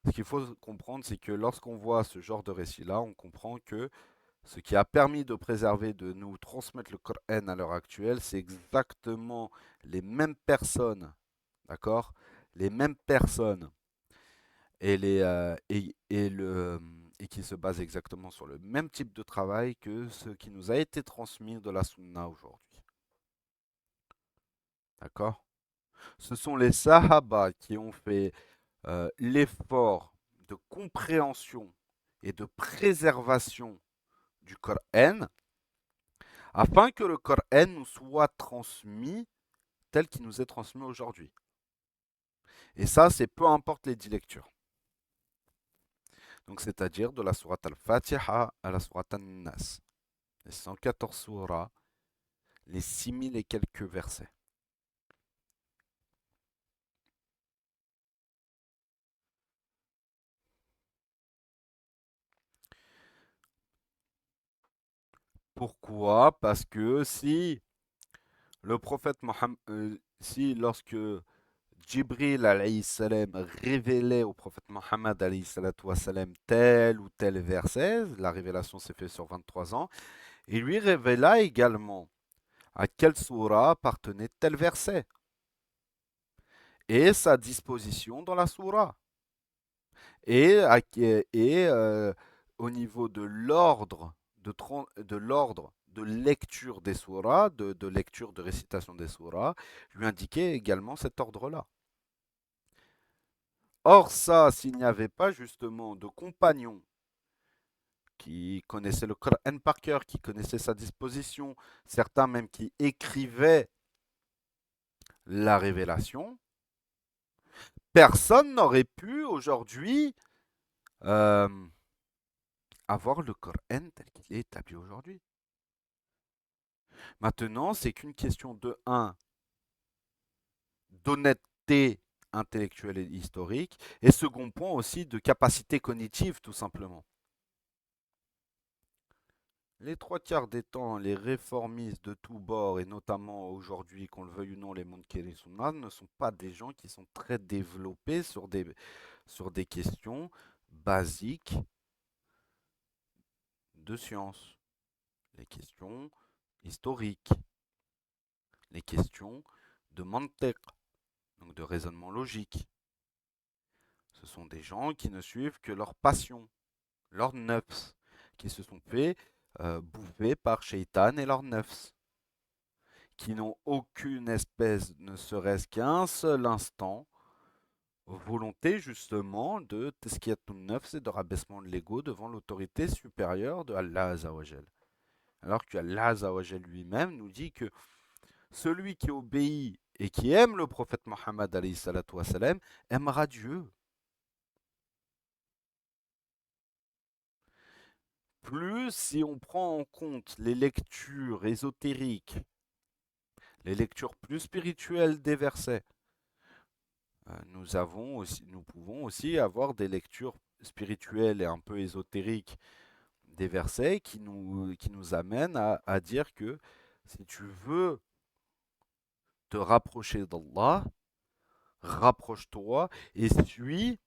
Ce qu'il faut comprendre, c'est que lorsqu'on voit ce genre de récit-là, on comprend que Ce qui a permis de préserver, de nous transmettre le Coran à l'heure actuelle, c'est exactement les mêmes personnes, d'accord? Les mêmes personnes et qui se basent exactement sur le même type de travail que ce qui nous a été transmis de la Sunna aujourd'hui, d'accord? Ce sont les Sahaba qui ont fait l'effort de compréhension et de préservation du Coran afin que le Coran nous soit transmis tel qu'il nous est transmis aujourd'hui. Et ça, c'est peu importe les 10 lectures. Donc, c'est-à-dire de la sourate al-Fatiha à la sourate an-Nas. Les 114 surahs, les 6000 et quelques versets. Pourquoi? Parce que si le prophète Mohammed, si lorsque Jibril alayhi salam révélait au prophète Mohammed alayhi salam tel ou tel verset, la révélation s'est faite sur 23 ans, il lui révéla également à quelle sourate appartenait tel verset et sa disposition dans la sourate. Et au niveau de l'ordre de l'ordre de lecture des surahs, de lecture de récitation des surahs, lui indiquait également cet ordre-là. Or ça, s'il n'y avait pas justement de compagnons qui connaissaient le Coran par cœur, qui connaissaient sa disposition, certains même qui écrivaient la révélation, personne n'aurait pu aujourd'hui euh, avoir le Coran tel qu'il est établi aujourd'hui. Maintenant, c'est qu'une question de un d'honnêteté intellectuelle et historique, et second point aussi de capacité cognitive, tout simplement. Les trois quarts des temps, les réformistes de tous bords, et notamment aujourd'hui, qu'on le veuille ou non, les Munkeri Sunna, ne sont pas des gens qui sont très développés sur des questions basiques de science, les questions historiques, les questions de mantiq, donc de raisonnement logique. Ce sont des gens qui ne suivent que leur passion, leur nefs, qui se sont fait bouffer par Shaitan et leur nefs, qui n'ont aucune espèce, ne serait-ce qu'un seul instant, volonté justement de teskiyatun nefs et de rabaissement de l'ego devant l'autorité supérieure de Allah Azzawajal. Alors que Allah Azzawajal lui-même nous dit que celui qui obéit et qui aime le prophète Mohammed alayhi salatu wassalam, aimera Dieu. Plus si on prend en compte les lectures ésotériques, les lectures plus spirituelles des versets, nous pouvons aussi avoir des lectures spirituelles et un peu ésotériques des versets qui nous amènent à dire que si tu veux te rapprocher d'Allah, rapproche-toi et suis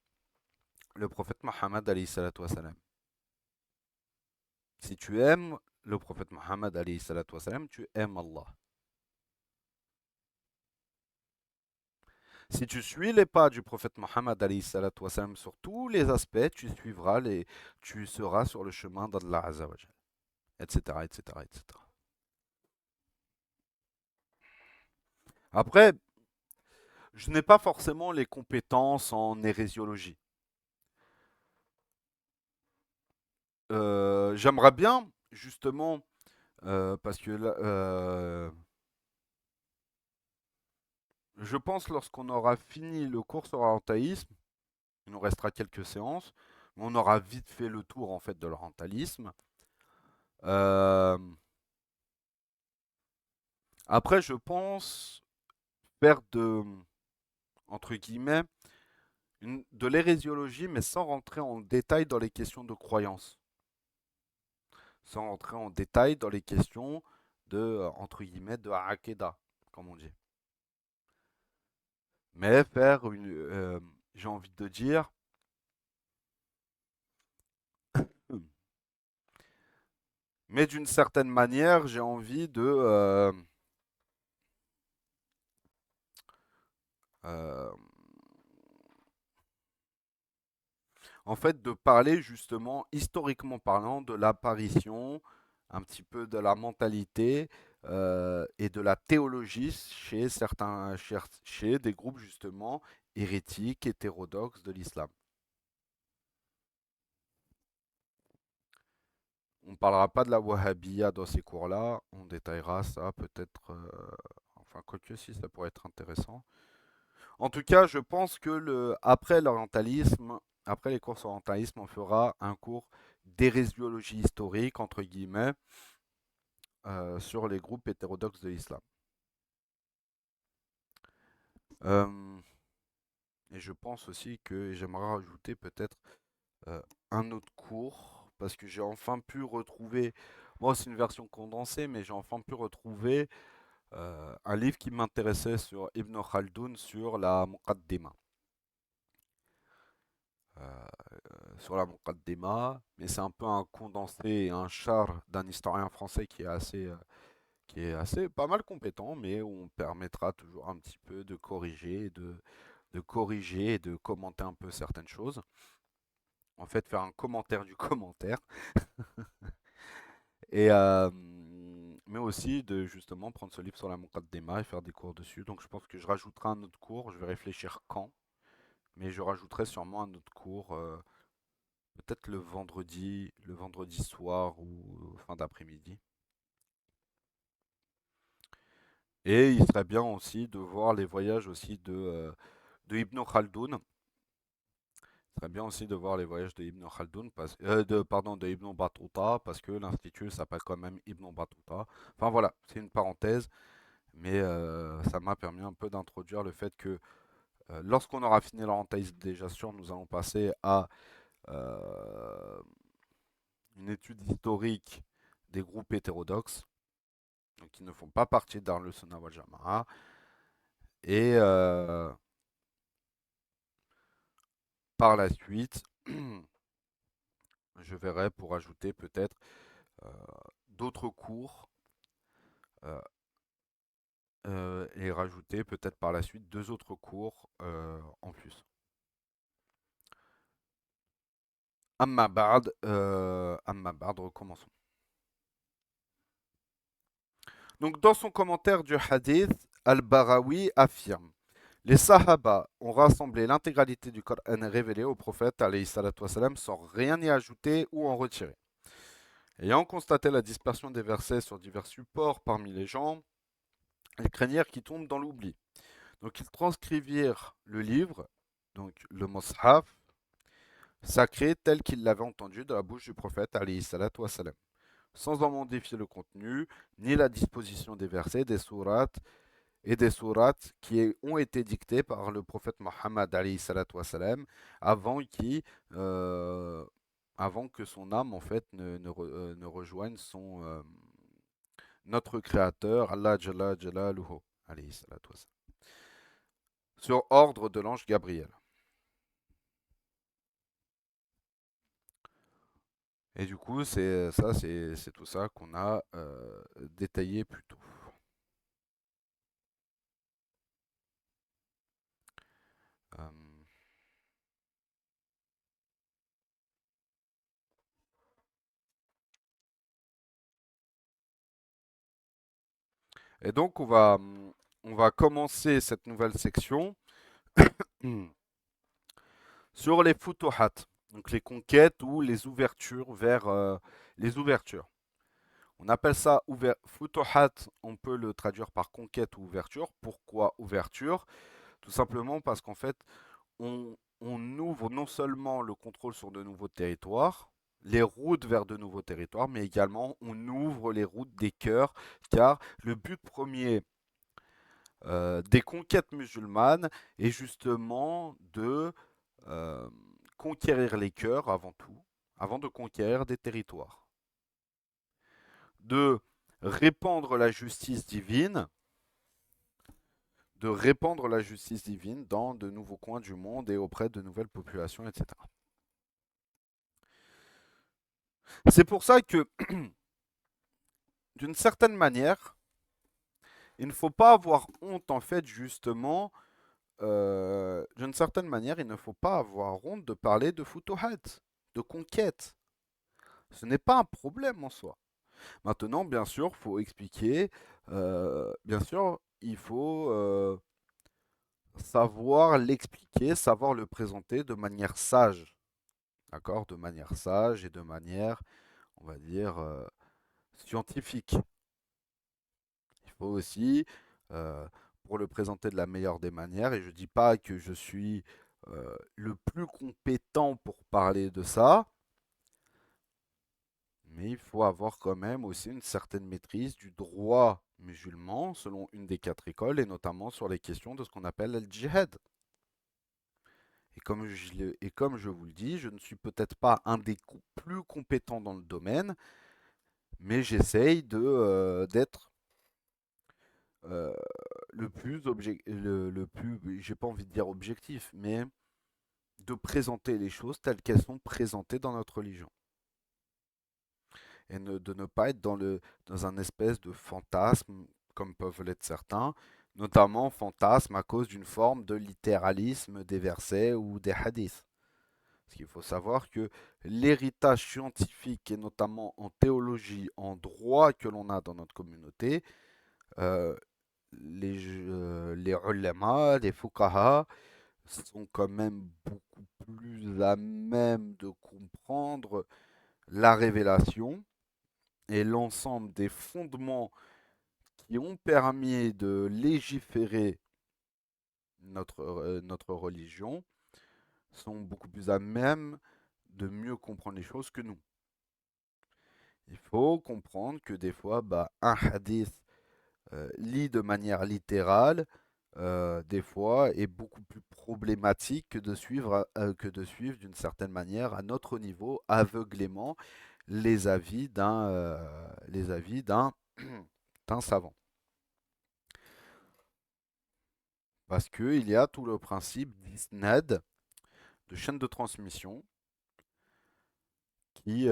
le prophète Mohammed alayhi salatu wassalam. Si tu aimes le prophète Mohammed alayhi salatu wassalam, tu aimes Allah. Si tu suis les pas du prophète Mohammed alayhi salatu wassalam sur tous les aspects, tu seras sur le chemin d'Allah Azzawajal, etc., etc., etc. Après, je n'ai pas forcément les compétences en hérésiologie. J'aimerais bien, justement, parce que là, je pense lorsqu'on aura fini le cours sur l'orientalisme, il nous restera quelques séances, mais on aura vite fait le tour en fait de l'orientalisme. Euh, Après, je pense faire entre guillemets, de l'hérésiologie, mais sans rentrer en détail dans les questions de croyance, sans rentrer en détail dans les questions entre guillemets, de Aqidah, comme on dit. Mais faire j'ai envie de dire, Mais d'une certaine manière, j'ai envie euh, en fait, de parler justement, historiquement parlant, de l'apparition, un petit peu de la mentalité et de la théologie chez certains, chez des groupes justement hérétiques, hétérodoxes de l'islam. On ne parlera pas de la wahhabiyya dans ces cours-là, on détaillera ça peut-être, enfin quoique si ça pourrait être intéressant. En tout cas, je pense que après l'orientalisme, après les cours sur l'orientalisme, on fera un cours d'hérésiologie historique, entre guillemets, sur les groupes hétérodoxes de l'islam. Euh, et je pense aussi que j'aimerais rajouter peut-être un autre cours, parce que j'ai enfin pu retrouver, moi c'est une version condensée, mais j'ai enfin pu retrouver un livre qui m'intéressait sur Ibn Khaldoun sur la Muqaddima. Sur la Muqaddima, mais c'est un peu un condensé et un char d'un historien français qui est assez pas mal compétent, mais où on permettra toujours un petit peu de corriger, de corriger et de commenter un peu certaines choses. En fait, faire un commentaire du commentaire. Et, mais aussi de justement prendre ce livre sur la Muqaddima et faire des cours dessus. Donc je pense que je rajouterai un autre cours, je vais réfléchir quand, mais je rajouterai sûrement un autre cours, peut-être le vendredi soir ou fin d'après-midi. Et il serait bien aussi de voir les voyages aussi de Ibn Khaldoun. Il serait bien aussi de voir les voyages de Ibn Khaldoun, pardon, de Ibn Battuta, parce que l'institut s'appelle quand même Ibn Battuta. Enfin voilà, c'est une parenthèse, mais ça m'a permis un peu d'introduire le fait que lorsqu'on aura fini l'orientalisme déjà sûr, nous allons passer à euh, une étude historique des groupes hétérodoxes, donc qui ne font pas partie d'Ahl Sunnah wal Jama'a. Et par la suite, je verrai pour ajouter peut-être euh, d'autres cours euh, et rajouter peut-être par la suite deux autres cours en plus. Amma Ba'd, recommençons. Donc dans son commentaire du hadith, Al-Barawi affirme: les Sahaba ont rassemblé l'intégralité du Coran révélé au prophète alayhi salatu wassalam, sans rien y ajouter ou en retirer. Ayant constaté la dispersion des versets sur divers supports parmi les gens, ils craignirent qu'ils tombent dans l'oubli. Donc ils transcrivirent le livre, donc le Mus'haf, sacré tel qu'ils l'avaient entendu de la bouche du prophète alayhi salatu wassalam, sans en modifier le contenu, ni la disposition des versets, des sourates qui ont été dictées par le prophète Mohammed alayhi salatu wassalam, avant, qui, euh, avant que son âme en fait ne rejoigne notre créateur Allah Jalla Jalaluhu alayhi salatu wassalam, sur ordre de l'ange Gabriel. Et du coup, c'est tout ça qu'on a détaillé plus tôt. Euh, et donc, on va commencer cette nouvelle section sur les futuhat, donc les conquêtes ou les ouvertures vers les ouvertures. On appelle ça futuhat, on peut le traduire par conquête ou ouverture. Pourquoi ouverture? Tout simplement parce qu'en fait, on ouvre non seulement le contrôle sur de nouveaux territoires, les routes vers de nouveaux territoires, mais également on ouvre les routes des cœurs, car le but premier des conquêtes musulmanes est justement de euh, conquérir les cœurs avant tout, avant de conquérir des territoires, de répandre la justice divine, de répandre la justice divine dans de nouveaux coins du monde et auprès de nouvelles populations, etc. C'est pour ça que d'une certaine manière, il ne faut pas avoir honte, en fait, justement, d'une certaine manière, il ne faut pas avoir honte de parler de Futuhat, de conquête. Ce n'est pas un problème en soi. Maintenant, bien sûr, il faut expliquer, bien sûr, il faut savoir l'expliquer, savoir le présenter de manière sage, d'accord? De manière sage et de manière, on va dire, scientifique. Il faut aussi, euh, pour le présenter de la meilleure des manières, et je ne dis pas que je suis le plus compétent pour parler de ça, mais il faut avoir quand même aussi une certaine maîtrise du droit musulman selon une des quatre écoles, et notamment sur les questions de ce qu'on appelle le djihad. Et comme je vous le dis, je ne suis peut-être pas un des plus compétents dans le domaine, mais j'essaye d'être euh, le plus, j'ai pas envie de dire objectif, mais de présenter les choses telles qu'elles sont présentées dans notre religion. Et de ne pas être dans un espèce de fantasme, comme peuvent l'être certains, notamment fantasme à cause d'une forme de littéralisme des versets ou des hadiths. Parce qu'il faut savoir que l'héritage scientifique, et notamment en théologie, en droit que l'on a dans notre communauté, euh, les ulama, les fuqaha, sont quand même beaucoup plus à même de comprendre la révélation et l'ensemble des fondements qui ont permis de légiférer notre religion sont beaucoup plus à même de mieux comprendre les choses que nous. Il faut comprendre que des fois, bah, un hadith lit de manière littérale, des fois, est beaucoup plus problématique que de suivre d'une certaine manière, à notre niveau, aveuglément, les avis d'un d'un savant. Parce qu'il y a tout le principe d'isnad, de chaîne de transmission, qui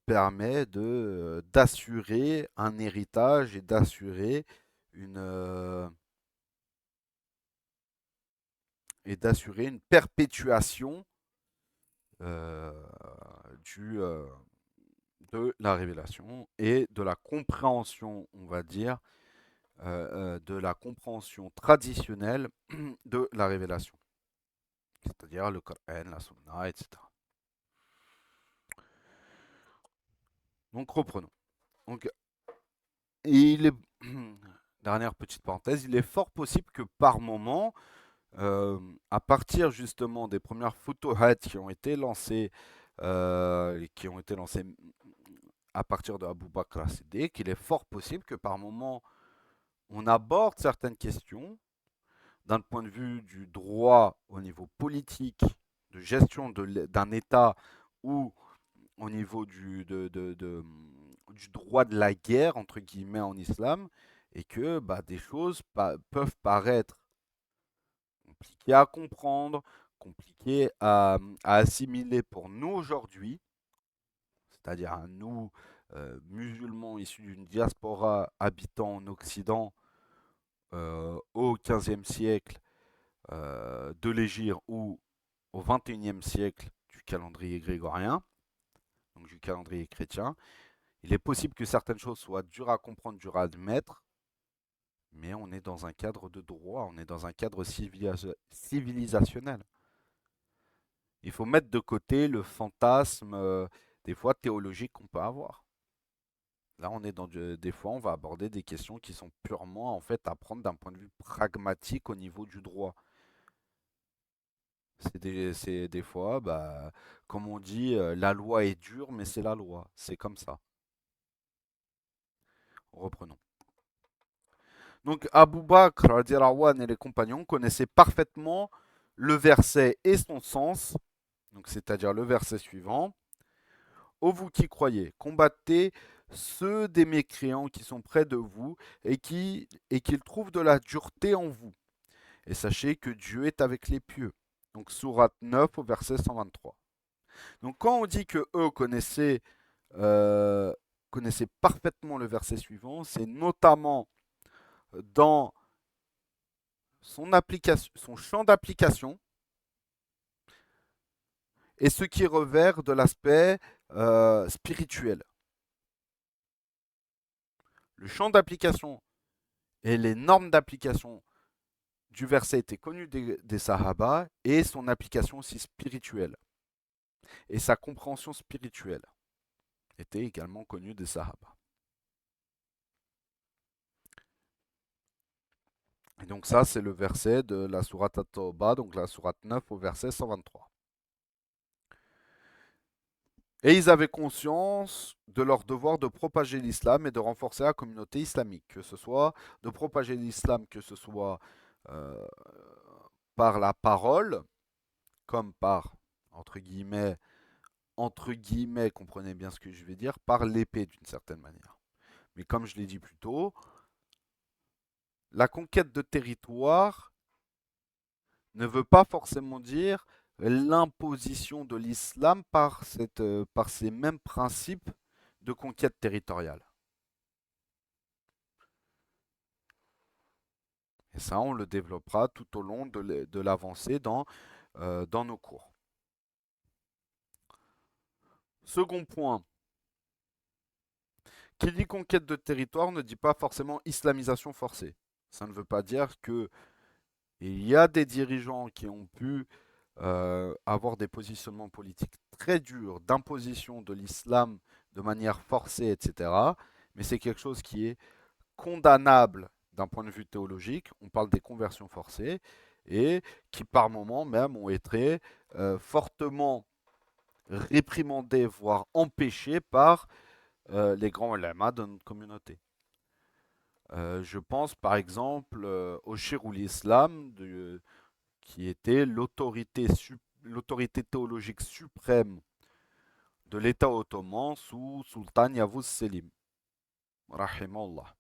permet d'assurer un héritage et une, euh, d'assurer une perpétuation euh, du, de la révélation et de la compréhension, on va dire, de la compréhension traditionnelle de la révélation, c'est-à-dire le Coran, la Sunna, etc. Donc reprenons. Donc, il est, dernière petite parenthèse, il est fort possible que par moment, à partir justement des premières futuhat qui ont été lancées à partir de Abu Bakr as-Siddiq, qu'il est fort possible que par moment on aborde certaines questions d'un point de vue du droit au niveau politique, de gestion d'un État ou au niveau du droit de la guerre, entre guillemets, en islam, et que bah, des choses peuvent paraître compliquées à comprendre, compliquées à assimiler pour nous aujourd'hui, c'est-à-dire à nous, musulmans issus d'une diaspora habitant en Occident au XVe siècle de l'Hégire ou au XXIe siècle du calendrier grégorien, donc du calendrier chrétien. Il est possible que certaines choses soient dures à comprendre, dures à admettre, mais on est dans un cadre de droit, on est dans un cadre civilisationnel. Il faut mettre de côté le fantasme, des fois théologique qu'on peut avoir. Là, on est des fois, on va aborder des questions qui sont purement en fait à prendre d'un point de vue pragmatique au niveau du droit. C'est des fois, bah, comme on dit, la loi est dure, mais c'est la loi. C'est comme ça. Reprenons. Donc, Abu Bakr radiallahu anhu, et les compagnons connaissaient parfaitement le verset et son sens, donc c'est-à-dire le verset suivant. Ô vous qui croyez, combattez ceux des mécréants qui sont près de vous et qu'ils trouvent de la dureté en vous. Et sachez que Dieu est avec les pieux. Donc, sourate 9 au verset 123. Donc quand on dit que eux euh, connaissez parfaitement le verset suivant, c'est notamment dans son champ d'application et ce qui revers de l'aspect spirituel. Le champ d'application et les normes d'application du verset étaient connues des Sahaba et son application aussi spirituelle et sa compréhension spirituelle était également connue des Sahaba. Et donc ça, c'est le verset de la sourate At-Tawbah, donc la sourate 9 au verset 123. Et ils avaient conscience de leur devoir de propager l'islam et de renforcer la communauté islamique, que ce soit de propager l'islam, que ce soit euh, par la parole, comme par, entre guillemets, comprenez bien ce que je vais dire, par l'épée d'une certaine manière. Mais comme je l'ai dit plus tôt, la conquête de territoire ne veut pas forcément dire l'imposition de l'islam par ces mêmes principes de conquête territoriale. Et ça, on le développera tout au long de l'avancée dans nos cours. Second point, qui dit conquête de territoire ne dit pas forcément islamisation forcée. Ça ne veut pas dire que il y a des dirigeants qui ont pu avoir des positionnements politiques très durs d'imposition de l'islam de manière forcée, etc. Mais c'est quelque chose qui est condamnable d'un point de vue théologique. On parle des conversions forcées et qui par moments même ont été fortement réprimandés, voire empêchés par les grands ulama de notre communauté. Je pense par exemple au Shiroul Islam, qui était l'autorité théologique suprême de l'État ottoman sous Sultan Yavuz Selim, rahimallah.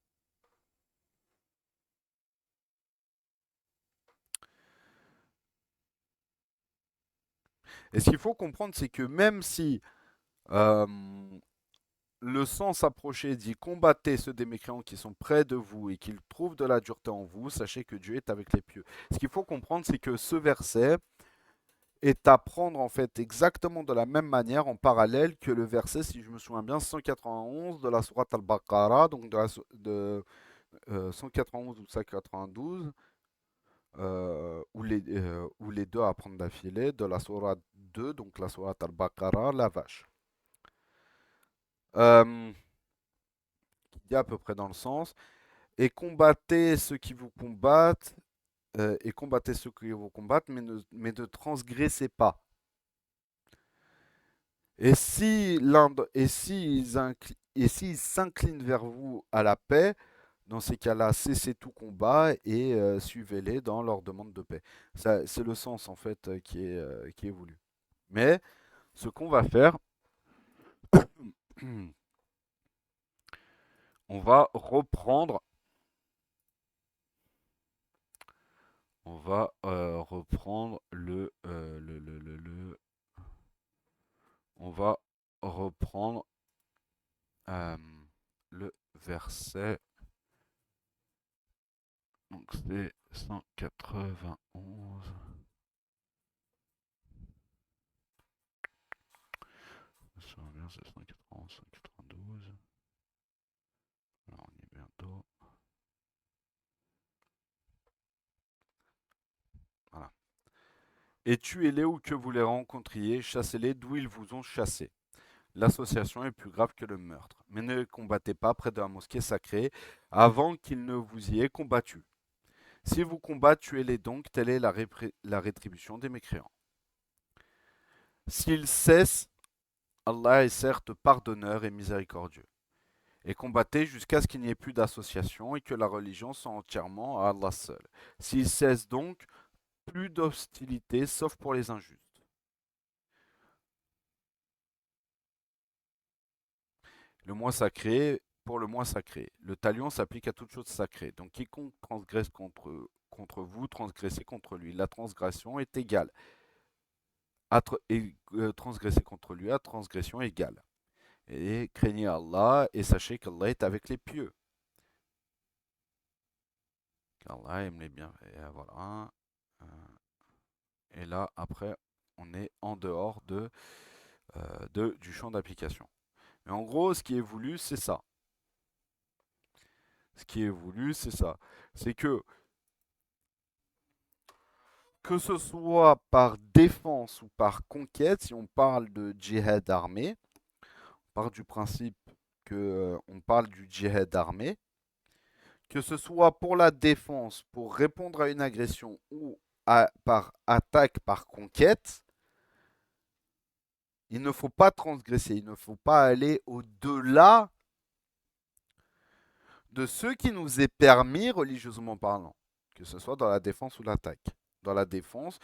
Et ce qu'il faut comprendre, c'est que même si euh, le sens approché dit combattez ceux des mécréants qui sont près de vous et qu'ils trouvent de la dureté en vous, sachez que Dieu est avec les pieux. Ce qu'il faut comprendre, c'est que ce verset est à prendre en fait exactement de la même manière en parallèle que le verset, si je me souviens bien, 191 de la sourate Al-Baqarah, donc de 191 ou 192, où les deux à prendre d'affilée, de la sourate 2, donc la sourate Al-Baqarah, la vache. Euh, qui dit à peu près dans le sens, et combattez ceux qui vous combattent, et combattez ceux qui vous combattent, mais ne transgressez pas. Et s'ils s'inclinent vers vous à la paix, dans ces cas-là, cessez tout combat et suivez-les dans leur demande de paix. C'est le sens en fait qui est voulu. Mais ce qu'on va faire, on va reprendre, reprendre on va reprendre euh, le verset. Donc c'est 191. Je me souviens, c'est 191, 192. Là, on y est bientôt. Voilà. Et tuez-les où que vous les rencontriez, chassez-les d'où ils vous ont chassé. L'association est plus grave que le meurtre. Mais ne combattez pas près de la mosquée sacrée avant qu'ils ne vous y aient combattu. Si vous combattez, tuez-les donc, telle est la rétribution des mécréants. S'ils cessent, Allah est certes pardonneur et miséricordieux. Et combattez jusqu'à ce qu'il n'y ait plus d'association et que la religion soit entièrement à Allah seul. S'ils cessent donc, plus d'hostilité sauf pour les injustes. Le mois sacré, pour le mois sacré, le talion s'applique à toute chose sacrée. Donc quiconque transgresse contre vous, transgressez contre lui. La transgression est égale. Transgresser contre lui à transgression égale. Et craignez Allah et sachez qu'Allah est avec les pieux. Qu'Allah aime les biens. Et voilà. Euh, Et là, après, on est en dehors du champ d'application. Mais en gros, ce qui est voulu, c'est ça. Ce qui est voulu, c'est ça. C'est que ce soit par défense ou par conquête, si on parle de djihad armé, on part du principe que on parle du djihad armé, que ce soit pour la défense, pour répondre à une agression ou par attaque, par conquête, il ne faut pas transgresser, il ne faut pas aller au-delà de ce qui nous est permis religieusement parlant, que ce soit dans la défense ou l'attaque. Dans la défense,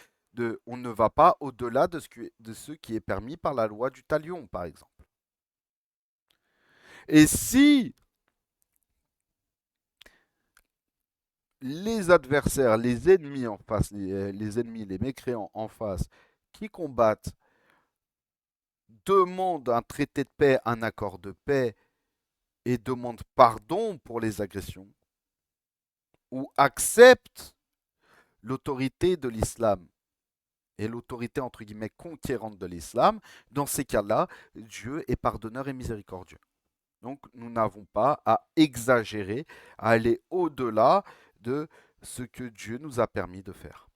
on ne va pas au-delà de ce qui est permis par la loi du talion, par exemple. Et si les adversaires, les ennemis en face, les ennemis, les mécréants en face, qui combattent, demandent un traité de paix, un accord de paix, et demandent pardon pour les agressions, ou acceptent l'autorité de l'islam et l'autorité entre guillemets conquérante de l'islam, dans ces cas-là, Dieu est pardonneur et miséricordieux. Donc nous n'avons pas à exagérer, à aller au-delà de ce que Dieu nous a permis de faire.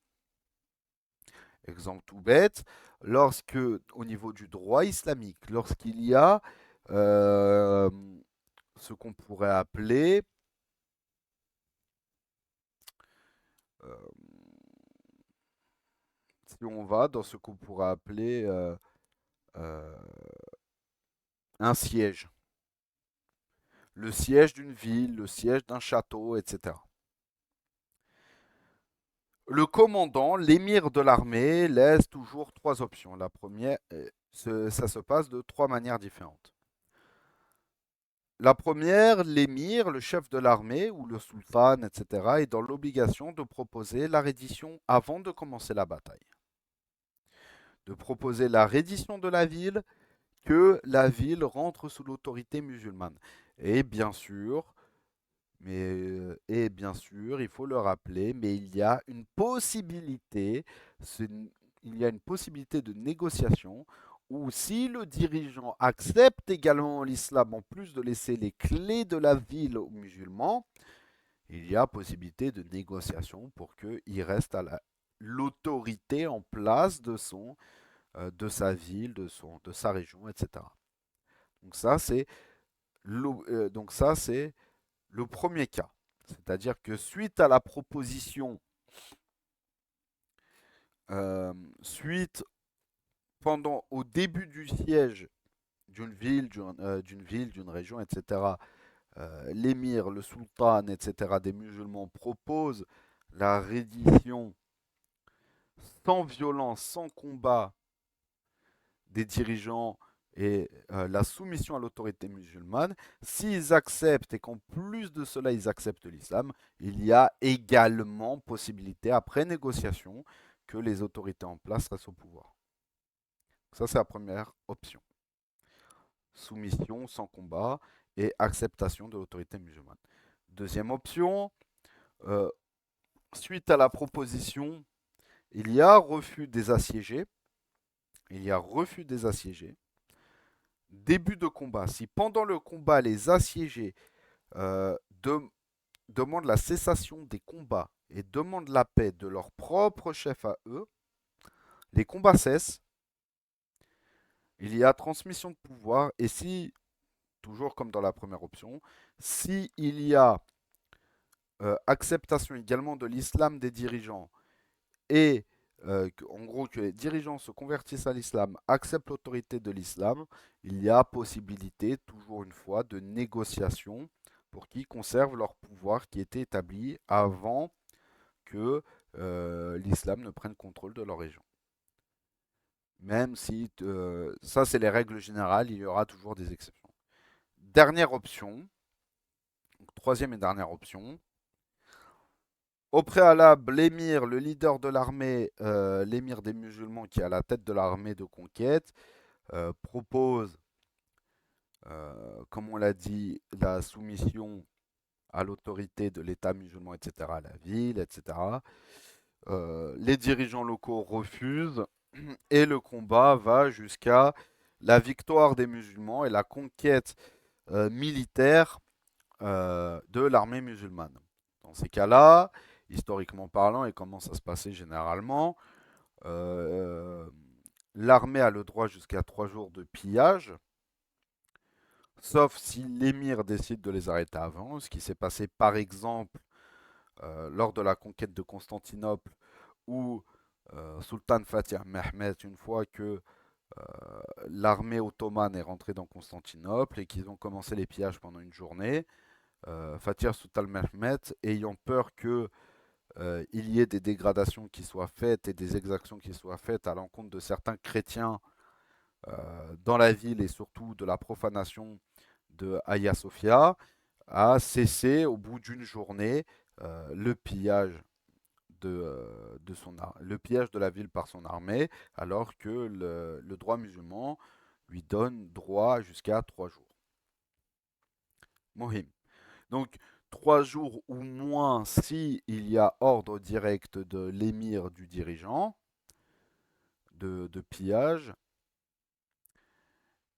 Exemple tout bête, lorsque, au niveau du droit islamique, lorsqu'il y a euh, ce qu'on pourrait appeler euh, si on va dans ce qu'on pourrait appeler euh, un siège. Le siège d'une ville, le siège d'un château, etc. Le commandant, l'émir de l'armée, laisse toujours trois options. La première, ça se passe de trois manières différentes. La première, l'émir, le chef de l'armée ou le sultan, etc., est dans l'obligation de proposer la reddition avant de commencer la bataille. De proposer la reddition de la ville, que la ville rentre sous l'autorité musulmane. Et bien sûr, et bien sûr, il faut le rappeler, mais il y a une possibilité, il y a une possibilité de négociation où si le dirigeant accepte également l'islam en plus de laisser les clés de la ville aux musulmans, il y a possibilité de négociation pour qu'il reste à l'autorité en place de sa ville, de sa région, etc. Donc ça, c'est le premier cas. C'est-à-dire que suite à la proposition, euh, suite au début du siège d'une ville, d'une région, etc., l'émir, le sultan, etc., des musulmans proposent la reddition sans violence, sans combat des dirigeants et la soumission à l'autorité musulmane, s'ils acceptent et qu'en plus de cela ils acceptent l'islam, il y a également possibilité, après négociation, que les autorités en place restent au pouvoir. Ça, c'est la première option. Soumission sans combat et acceptation de l'autorité musulmane. Deuxième option, euh, suite à la proposition, il y a refus des assiégés. Il y a refus des assiégés. Début de combat. Si pendant le combat, les assiégés euh, de- demandent la cessation des combats et demandent la paix de leur propre chef à eux, les combats cessent, il y a transmission de pouvoir et si, toujours comme dans la première option, si il y a acceptation également de l'islam des dirigeants et en gros que les dirigeants se convertissent à l'islam, acceptent l'autorité de l'islam, il y a possibilité, toujours une fois, de négociation pour qu'ils conservent leur pouvoir qui était établi avant que l'islam ne prenne contrôle de leur région. Même si ça c'est les règles générales, il y aura toujours des exceptions. Dernière option, donc troisième et dernière option. Au préalable, l'émir, le leader de l'armée, l'émir des musulmans qui est à la tête de l'armée de conquête, propose Comme on l'a dit, la soumission à l'autorité de l'État musulman, etc., à la ville, etc. Les dirigeants locaux refusent et le combat va jusqu'à la victoire des musulmans et la conquête militaire de l'armée musulmane. Dans ces cas-là, historiquement parlant, et comment ça se passait généralement, euh, l'armée a le droit jusqu'à 3 jours de pillage, sauf si l'émir décide de les arrêter avant, ce qui s'est passé par exemple lors de la conquête de Constantinople, où Sultan Fatih Mehmed, une fois que l'armée ottomane est rentrée dans Constantinople et qu'ils ont commencé les pillages pendant une journée, Fatih Sultan Mehmed, ayant peur que il y ait des dégradations qui soient faites et des exactions qui soient faites à l'encontre de certains chrétiens dans la ville et surtout de la profanation de Hagia Sophia, a cessé au bout d'une journée le pillage le pillage de la ville par son armée, alors que le droit musulman lui donne droit jusqu'à 3 jours. Mohim. Donc 3 jours ou moins si il y a ordre direct de l'émir du dirigeant de pillage.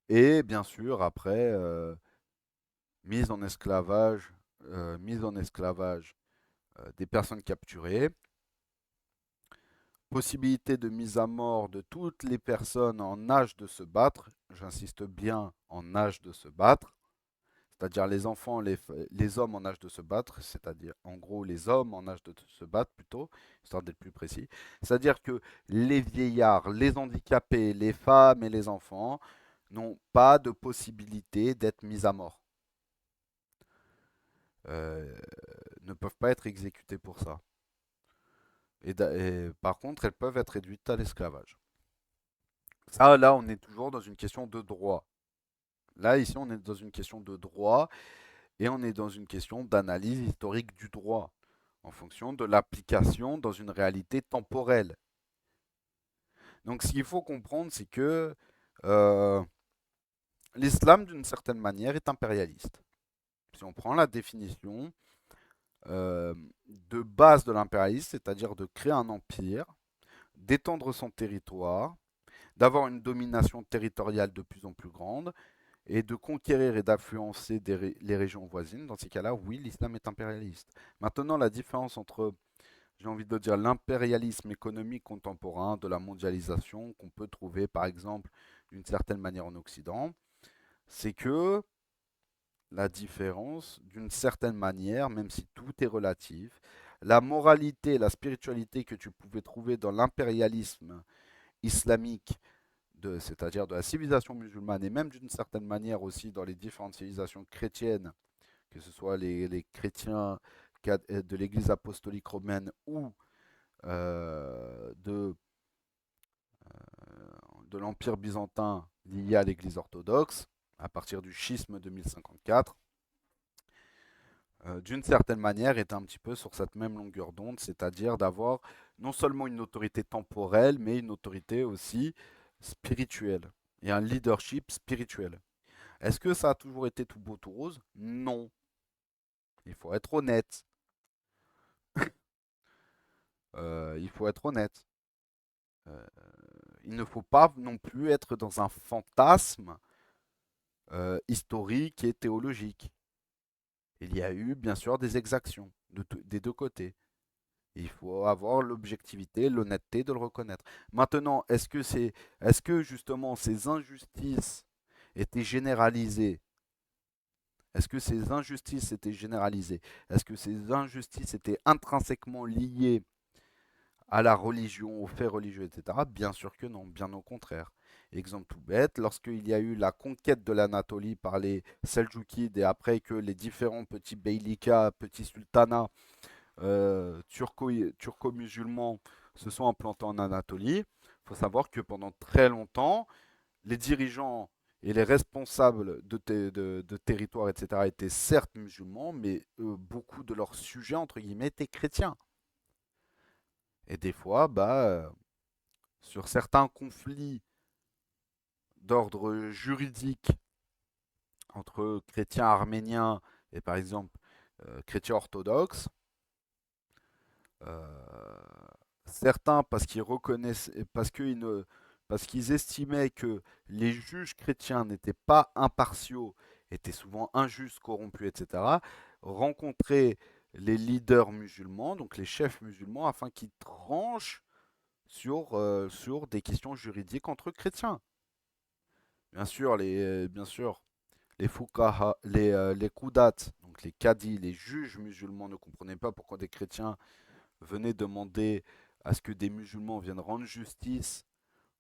Et bien sûr, après, mise en esclavage, mise en esclavage des personnes capturées, possibilité de mise à mort de toutes les personnes en âge de se battre, j'insiste bien en âge de se battre, c'est-à-dire les enfants, les hommes en âge de se battre, c'est-à-dire en gros les hommes en âge de se battre plutôt, histoire d'être plus précis, c'est-à-dire que les vieillards, les handicapés, les femmes et les enfants n'ont pas de possibilité d'être mis à mort, euh, ne peuvent pas être exécutés pour ça. Et par contre, elles peuvent être réduites à l'esclavage. Ça, là, on est toujours dans une question de droit. Là, ici, on est dans une question de droit et on est dans une question d'analyse historique du droit en fonction de l'application dans une réalité temporelle. Donc, ce qu'il faut comprendre, c'est que euh, l'islam, d'une certaine manière, est impérialiste. Si on prend la définition euh, de base de l'impérialisme, c'est-à-dire de créer un empire, d'étendre son territoire, d'avoir une domination territoriale de plus en plus grande, et de conquérir et d'influencer les régions voisines, dans ces cas-là, oui, l'islam est impérialiste. Maintenant, la différence entre, j'ai envie de dire, l'impérialisme économique contemporain, de la mondialisation qu'on peut trouver, par exemple, d'une certaine manière en Occident, c'est que la différence, d'une certaine manière, même si tout est relatif, la moralité, la spiritualité que tu pouvais trouver dans l'impérialisme islamique c'est-à-dire de la civilisation musulmane et même d'une certaine manière aussi dans les différentes civilisations chrétiennes, que ce soit les chrétiens de l'Église apostolique romaine ou de l'Empire byzantin lié à l'Église orthodoxe, à partir du schisme de 1054, d'une certaine manière est un petit peu sur cette même longueur d'onde, c'est-à-dire d'avoir non seulement une autorité temporelle, mais une autorité aussi spirituelle et un leadership spirituel. Est-ce que ça a toujours été tout beau, tout rose? Non. Il faut être honnête. Il faut être honnête. Euh, il ne faut pas non plus être dans un fantasme historique et théologique. Il y a eu bien sûr des exactions des deux côtés. Il faut avoir l'objectivité, l'honnêteté de le reconnaître. Maintenant, est-ce que justement ces injustices étaient généralisées? Est-ce que ces injustices étaient généralisées? Est-ce que ces injustices étaient intrinsèquement liées à la religion, aux faits religieux, etc.? Bien sûr que non, bien au contraire. Exemple tout bête, lorsqu'il y a eu la conquête de l'Anatolie par les Seljoukides et après que les différents petits beylika, petits sultanats turco-musulmans se sont implantés en Anatolie, il faut savoir que pendant très longtemps, les dirigeants et les responsables de territoires, etc., étaient certes musulmans, mais beaucoup de leurs sujets, entre guillemets, étaient chrétiens. Et des fois, sur certains conflits d'ordre juridique entre chrétiens arméniens et par exemple chrétiens orthodoxes. Euh, Certains parce qu'ils reconnaissent, parce qu'ils estimaient que les juges chrétiens n'étaient pas impartiaux, étaient souvent injustes, corrompus, etc., rencontraient les leaders musulmans, donc les chefs musulmans, afin qu'ils tranchent sur des questions juridiques entre chrétiens. Bien sûr, les fuqaha, les qoudat, donc les cadis, les juges musulmans ne comprenaient pas pourquoi des chrétiens venaient demander à ce que des musulmans viennent rendre justice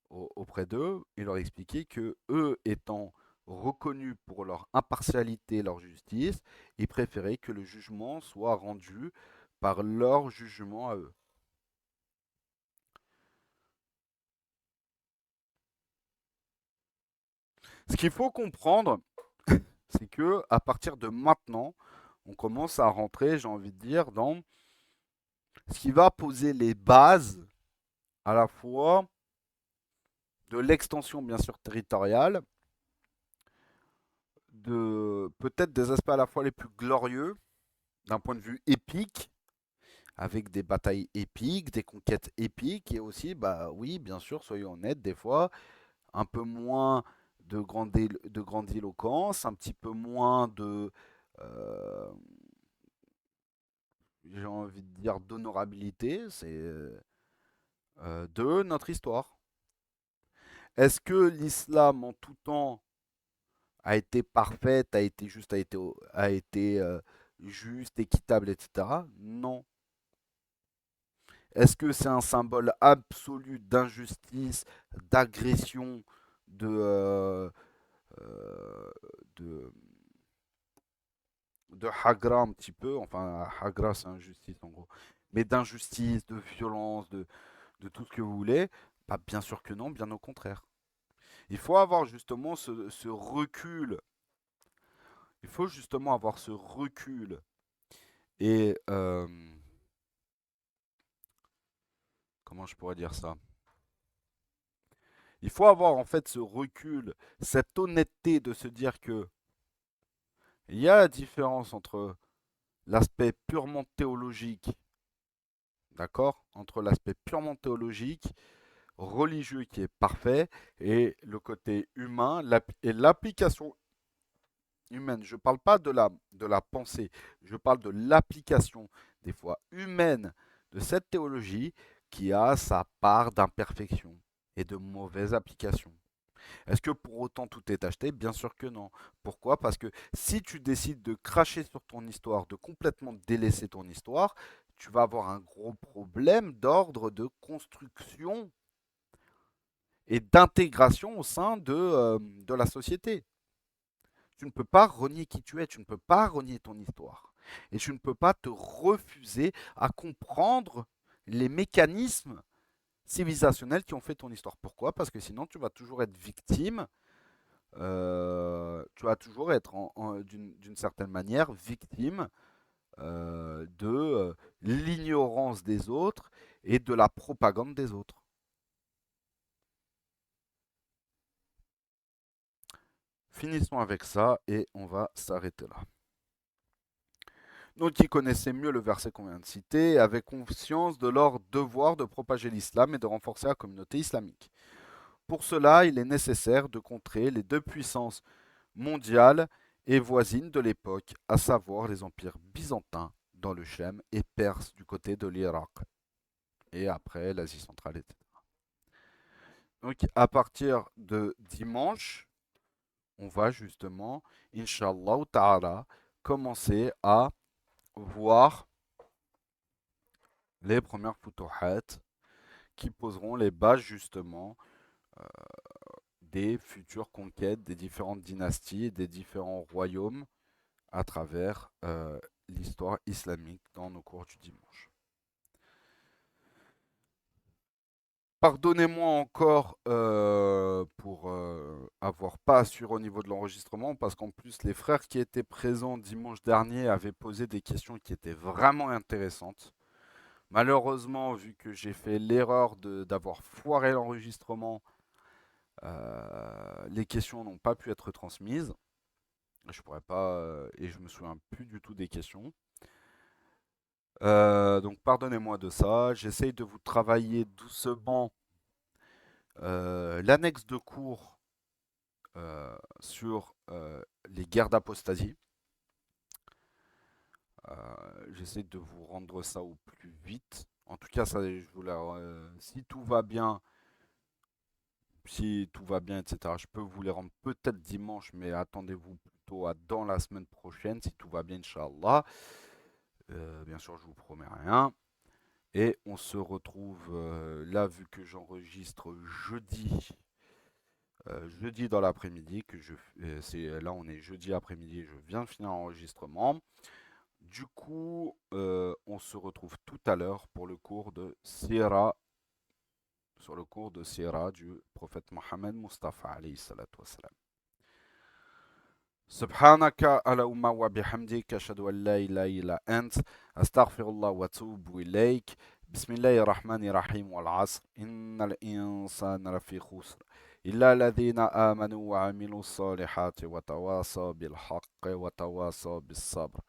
auprès d'eux. Il leur expliquait que eux étant reconnus pour leur impartialité et leur justice, ils préféraient que le jugement soit rendu par leur jugement à eux. Ce qu'il faut comprendre, c'est que à partir de maintenant, on commence à rentrer, j'ai envie de dire, dans ce qui va poser les bases à la fois de l'extension bien sûr territoriale, de peut-être des aspects à la fois les plus glorieux d'un point de vue épique, avec des batailles épiques, des conquêtes épiques, et aussi, bah oui, bien sûr, soyons honnêtes, des fois, un peu moins de grandiloquence, un petit peu moins euh, j'ai envie de dire, d'honorabilité, c'est de notre histoire. Est-ce que l'islam en tout temps a été parfaite, a été juste, a été juste, équitable, etc. Non. Est-ce que c'est un symbole absolu d'injustice, d'agression, de, euh, euh, de, de hagra un petit peu, enfin hagra c'est injustice en gros, mais d'injustice, de violence, de tout ce que vous voulez? Bah, bien sûr que non, bien au contraire. Il faut avoir justement ce recul, il faut justement avoir ce recul et comment je pourrais dire ça? Il faut avoir en fait ce recul, cette honnêteté de se dire que il y a la différence entre l'aspect purement théologique, d'accord? Entre l'aspect purement théologique, religieux qui est parfait, et le côté humain et l'application humaine. Je ne parle pas de la pensée, je parle de l'application, des fois humaine, de cette théologie qui a sa part d'imperfection et de mauvaise application. Est-ce que pour autant tout est acheté? Bien sûr que non. Pourquoi? Parce que si tu décides de cracher sur ton histoire, de complètement délaisser ton histoire, tu vas avoir un gros problème d'ordre de construction et d'intégration au sein de la société. Tu ne peux pas renier qui tu es, tu ne peux pas renier ton histoire. Et tu ne peux pas te refuser à comprendre les mécanismes civilisationnels qui ont fait ton histoire. Pourquoi? Parce que sinon tu vas toujours être victime, tu vas toujours être d'une certaine manière victime de l'ignorance des autres et de la propagande des autres. Finissons avec ça et on va s'arrêter là. Donc ils connaissaient mieux le verset qu'on vient de citer et avaient conscience de leur devoir de propager l'islam et de renforcer la communauté islamique. Pour cela, il est nécessaire de contrer les deux puissances mondiales et voisines de l'époque, à savoir les empires byzantins dans le Chem et perses du côté de l'Irak, et après l'Asie centrale, etc. Donc à partir de dimanche, on va justement, Inch'Allah Ta'ala, commencer à voir les premières futuhat qui poseront les bases justement euh, des futures conquêtes des différentes dynasties et des différents royaumes à travers l'histoire islamique dans nos cours du dimanche. Pardonnez-moi encore pour avoir pas assuré au niveau de l'enregistrement, parce qu'en plus les frères qui étaient présents dimanche dernier avaient posé des questions qui étaient vraiment intéressantes. Malheureusement, vu que j'ai fait l'erreur d'avoir foiré l'enregistrement, les questions n'ont pas pu être transmises. Je pourrais pas, et je me souviens plus du tout des questions. Donc pardonnez-moi de ça. J'essaye de vous travailler doucement l'annexe de cours sur les guerres d'apostasie. J'essaie de vous rendre ça au plus vite. En tout cas, ça, si tout va bien, si tout va bien, etc. Je peux vous les rendre peut-être dimanche, mais attendez-vous plutôt à dans la semaine prochaine, si tout va bien, Inch'Allah. Bien sûr, je vous promets rien. Et on se retrouve là, vu que j'enregistre jeudi dans l'après-midi, là on est jeudi après-midi, je viens de finir l'enregistrement. Du coup, on se retrouve tout à l'heure pour le cours de Sira, sur le cours de Sira du prophète Mohammed Mustafa alayhi salatu wassalam. سبحانك اللهم وبحمدك أشهد أن لا إله إلا أنت أستغفر الله وأتوب إليك بسم الله الرحمن الرحيم والعصر إن الإنسان لفي خسر إلا الذين آمنوا وعملوا الصالحات وتواصوا بالحق وتواصوا بالصبر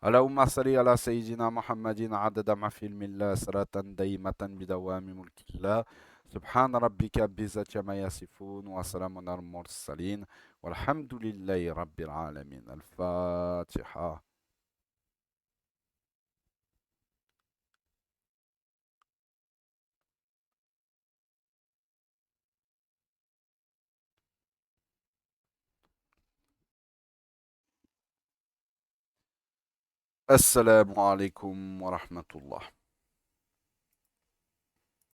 اللهم صل على سيدنا محمد عدد ما في علم الله صلاة دائمة بدوام ملك الله سبحان ربك بعزة ما يصفون وسلام على المرسلين والحمد لله رب العالمين الفاتحة. السلام عليكم ورحمة الله.